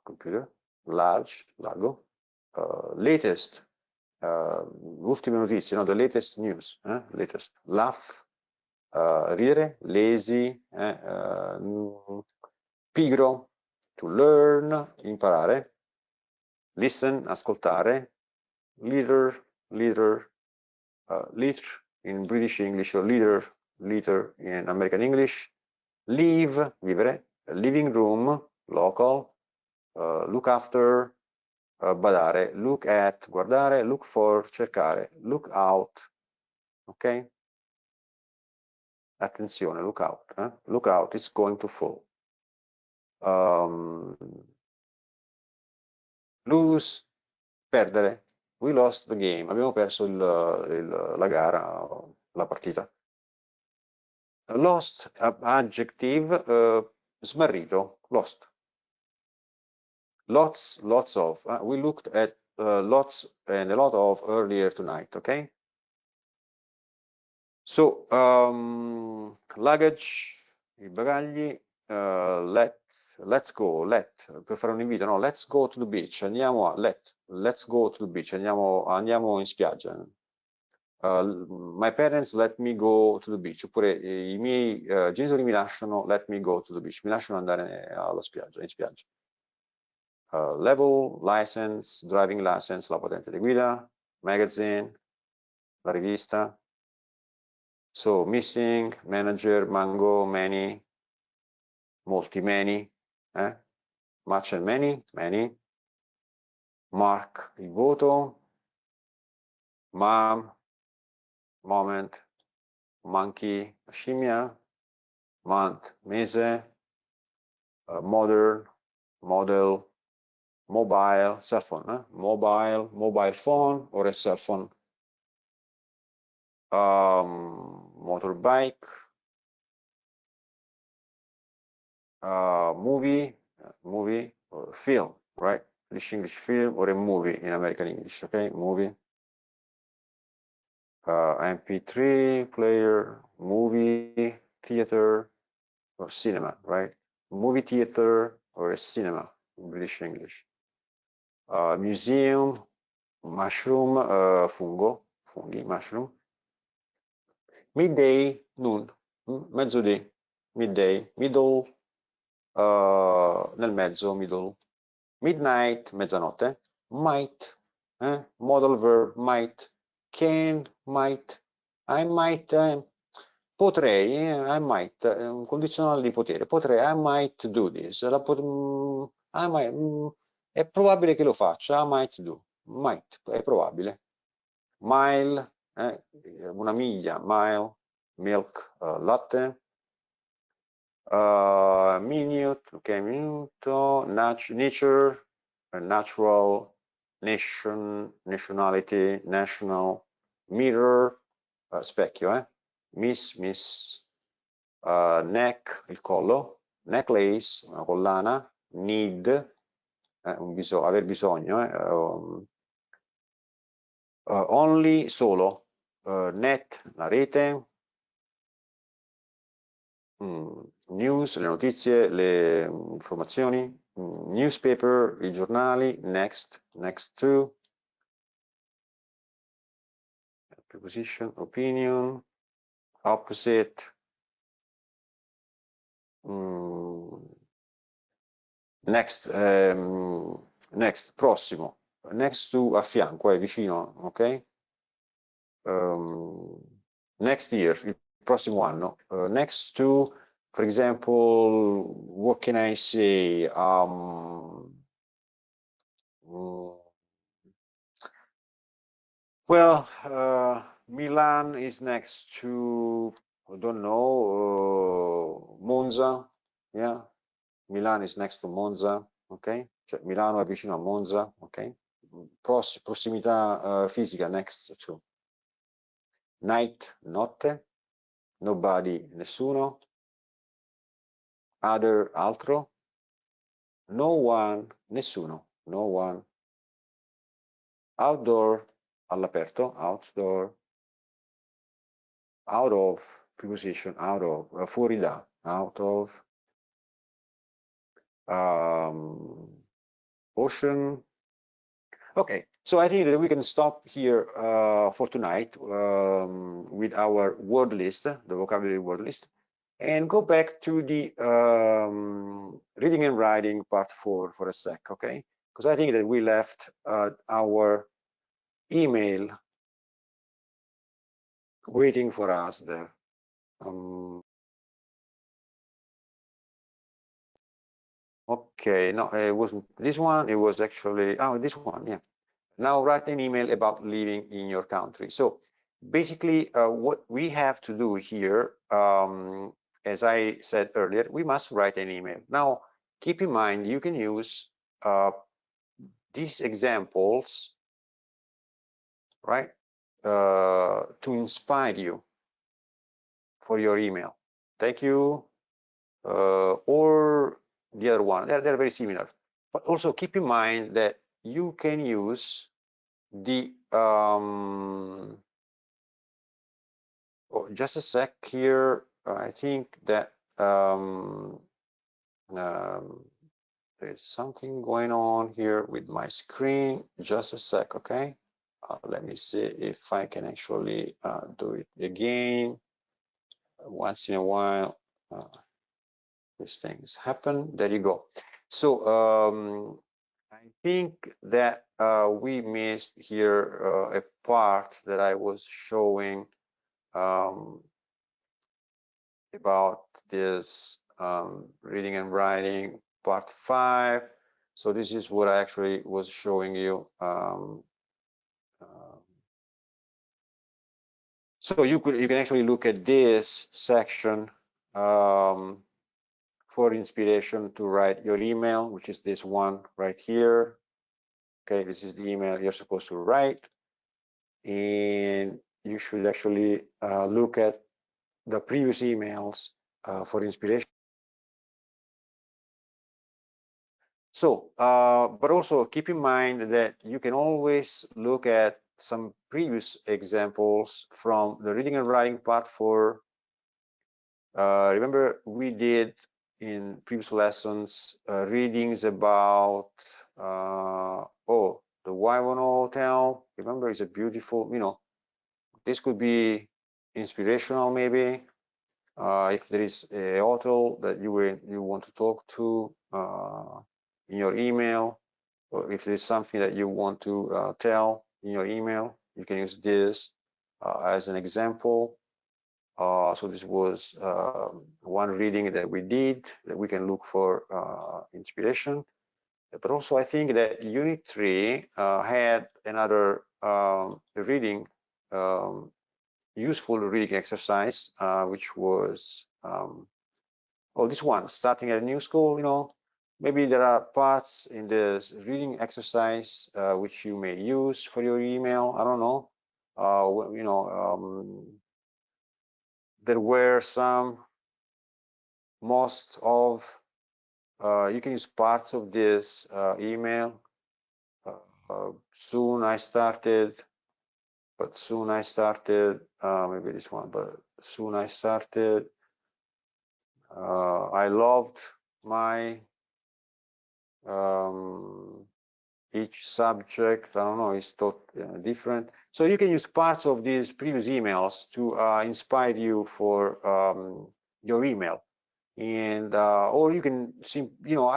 computer, large, largo, latest, ultime notizie, no, the latest news, latest, laugh, ridere, lazy, pigro, to learn, imparare, listen, ascoltare, leader, leader in British English, or leader in American English, live, vivere, living room, local, look after, badare, look at, guardare, look for, cercare, look out, ok? Attenzione, look out, look out, it's going to fall. Lose, perdere, we lost the game, abbiamo perso la gara, la partita. Lost, adjective, smarrito, lost. Lots of, we looked at lots and a lot of earlier tonight, okay? So, luggage, i bagagli, let's go, per fare un invito, no, let's go to the beach, andiamo a, let's go to the beach, andiamo in spiaggia. My parents let me go to the beach, oppure i miei genitori mi lasciano, let me go to the beach, mi lasciano andare alla spiaggia, in spiaggia. Level, license, driving license, la patente di guida, magazine, la rivista. So, missing, manager, mango, many, molti, many, much and many, mark, il voto, mom, moment, monkey, scimmia, month, mese, modern, model, mobile, cell phone, mobile phone or a cell phone, motorbike, movie, or film, right? English film or a movie in American English, okay? Movie. MP3 player, movie theater, or cinema, right? Movie theater or a cinema, British English. Museum, mushroom, funghi, mushroom. Midday, noon, mezzodì, midday, middle, nel mezzo, middle. Midnight, mezzanotte. Might, modal verb, might. Can, might. I might, potrei, I might, un condizionale di potere. Potrei, I might do this. I might, è probabile che lo faccia, I might do. Might, è probabile. Mile, una miglia, mile, milk, latte. Minute, ok, minuto, nature, natural, nation, nationality, national, mirror, specchio, miss, neck, il collo, necklace, una collana, need, aver bisogno, only, solo, net, la rete, news, le notizie, le informazioni, newspaper, i giornali, next to, preposition, opinion, opposite, next, prossimo, next to, a fianco, vicino, ok? Next year, il prossimo anno, next to, for example, what can I say? Well, Milan is next to, I don't know, Monza, yeah? Milan is next to Monza, ok? Cioè Milano è vicino a Monza, ok? Prossimità fisica, next to. Night, notte. Nobody, nessuno. Other, altro. No one, nessuno. No one. Outdoor, all'aperto. Outdoor. Out of, preposition, out of, fuori da. Out of. Ocean. Okay, so I think that we can stop here for tonight with our word list, the vocabulary word list, and go back to the reading and writing part 4 for a sec, okay? Because I think that we left our email waiting for us there. Okay, no, it wasn't this one. It was actually, this one, yeah. Now write an email about living in your country. So basically what we have to do here, as I said earlier, we must write an email. Now, keep in mind, you can use these examples, right, to inspire you for your email. Thank you, or the other one. They're very similar. But also keep in mind that you can use the just a sec here. I think that there is something going on here with my screen. Just a sec, okay? Let me see if I can actually do it again. Once in a while, these things happen. There you go. So I think that we missed here a part that I was showing about this reading and writing part 5. So this is what I actually was showing you. So you can actually look at this section for inspiration to write your email, which is this one right here. Okay, this is the email you're supposed to write, and you should actually look at the previous emails for inspiration. So, but also keep in mind that you can always look at some previous examples from the reading and writing part for, remember we did in previous lessons readings about, oh, the Wyvern Hotel. Remember, it's a beautiful, you know, this could be inspirational maybe. If there is a hotel that you want to talk to in your email, or if there is something that you want to tell in your email, you can use this as an example. So this was one reading that we did that we can look for inspiration. But also I think that Unit 3 had another reading, useful reading exercise, which was, oh, this one, starting at a new school, you know, maybe there are parts in this reading exercise which you may use for your email. I don't know. You know, there were some, most of, you can use parts of this email. Soon I started, maybe this one, but soon I started. I loved my each subject. I don't know, it's different. So you can use parts of these previous emails to inspire you for your email, and or you can see, you know,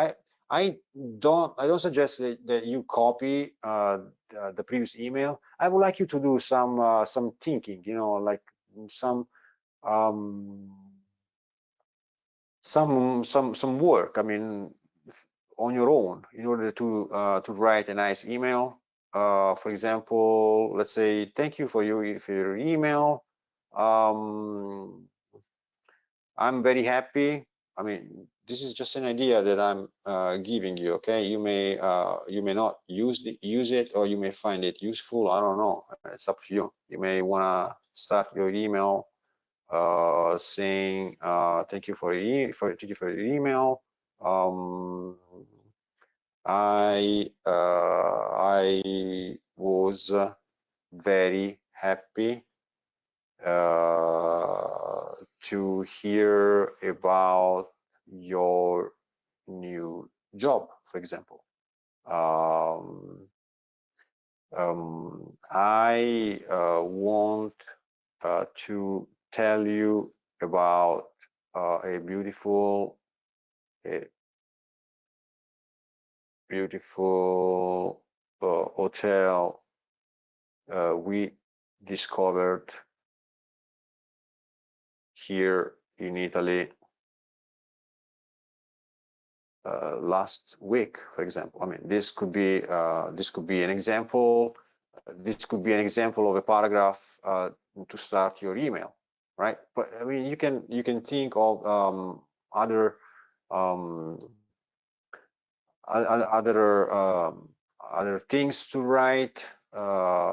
I don't suggest that you copy the previous email. I would like you to do some thinking, you know, like some work, I mean, on your own in order to write a nice email. For example, let's say, thank you for your email. I'm very happy. I mean, this is just an idea that I'm giving you. Okay, you may not use it, or you may find it useful. I don't know. It's up to you. You may want to start your email saying thank you for your email. I was very happy to hear about your new job, for example. I want to tell you about a beautiful hotel we discovered here in Italy last week, for example. I mean, this could be an example. This could be an example of a paragraph to start your email, right? But I mean, you can think of other things to write,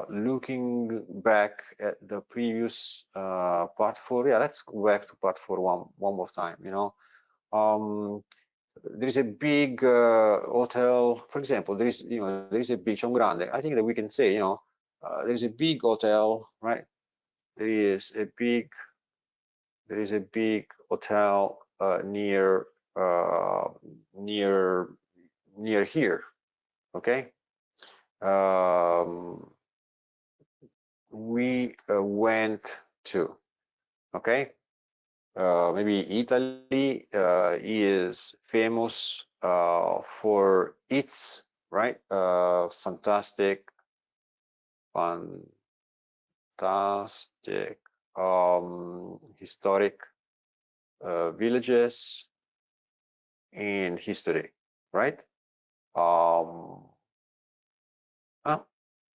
looking back at the previous part 4. Yeah, let's go back to part 4 one more time. You know, there is a big hotel, for example. There is a big Grande. I think that we can say, you know, there is a big hotel, right? There is a big hotel near here. Okay. We went to, okay, maybe Italy is famous for its, right, fantastic historic villages and history, right?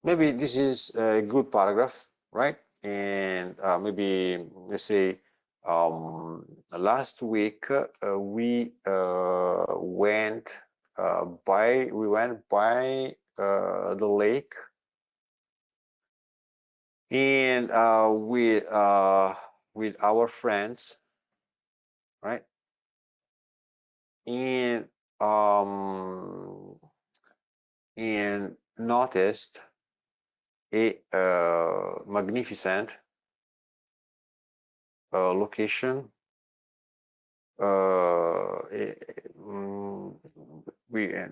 Maybe this is a good paragraph, right? And maybe let's say last week we went by the lake, and with our friends, right? And noticed a magnificent location.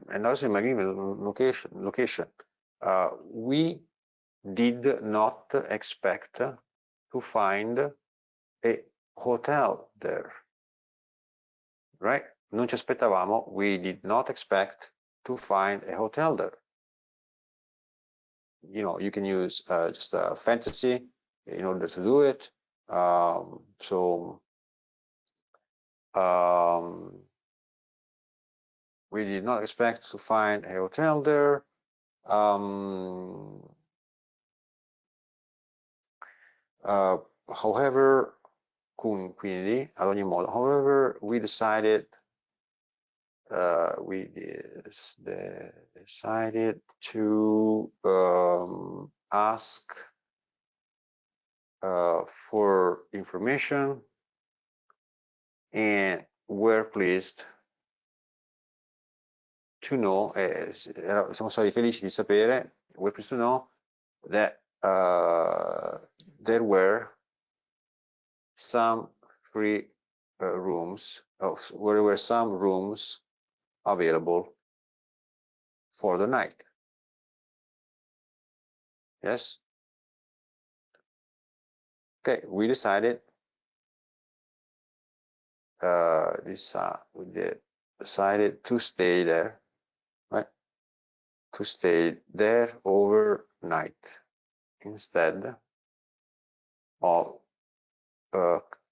And also a magnificent location. We did not expect to find a hotel there, right? Non ci aspettavamo, we did not expect to find a hotel there. You know, you can use just a fantasy in order to do it. We did not expect to find a hotel there. However, quindi, ad ogni modo, however, we decided to ask for information, and were pleased to know, siamo stati felici di sapere, we're pleased to know that there were some free rooms, where there were some rooms available for the night. Yes. Okay, we decided decided to stay there, right? To stay there overnight instead of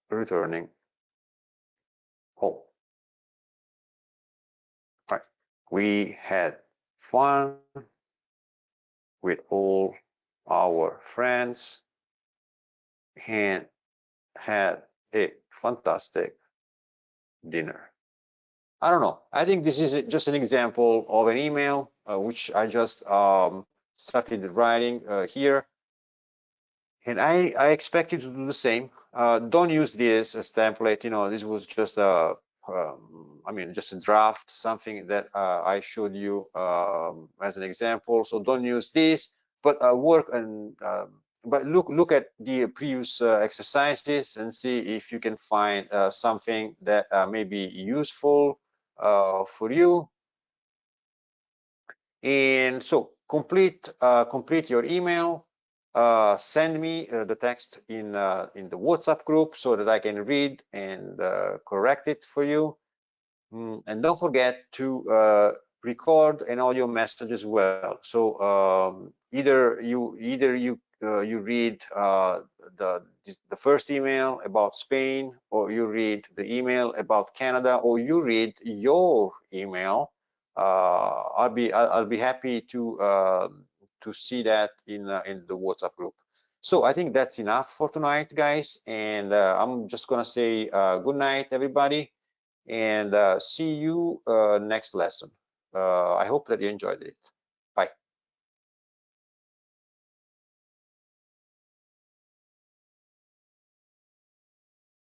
returning home. Right. We had fun with all our friends and had a fantastic dinner. I don't know. I think this is just an example of an email which I just started writing here. And I expect you to do the same. Don't use this as template. You know, this was just a, just a draft, something that I showed you as an example. So don't use this, but work and but look at the previous exercises and see if you can find something that may be useful for you. And so complete your email. Send me the text in the WhatsApp group so that I can read and correct it for you. And don't forget to record an audio message as well. So either you read the first email about Spain, or you read the email about Canada, or you read your email. I'll be happy to see that in the WhatsApp group. So I think that's enough for tonight, guys, and I'm just gonna say good night, everybody, and see you next lesson. I hope that you enjoyed it.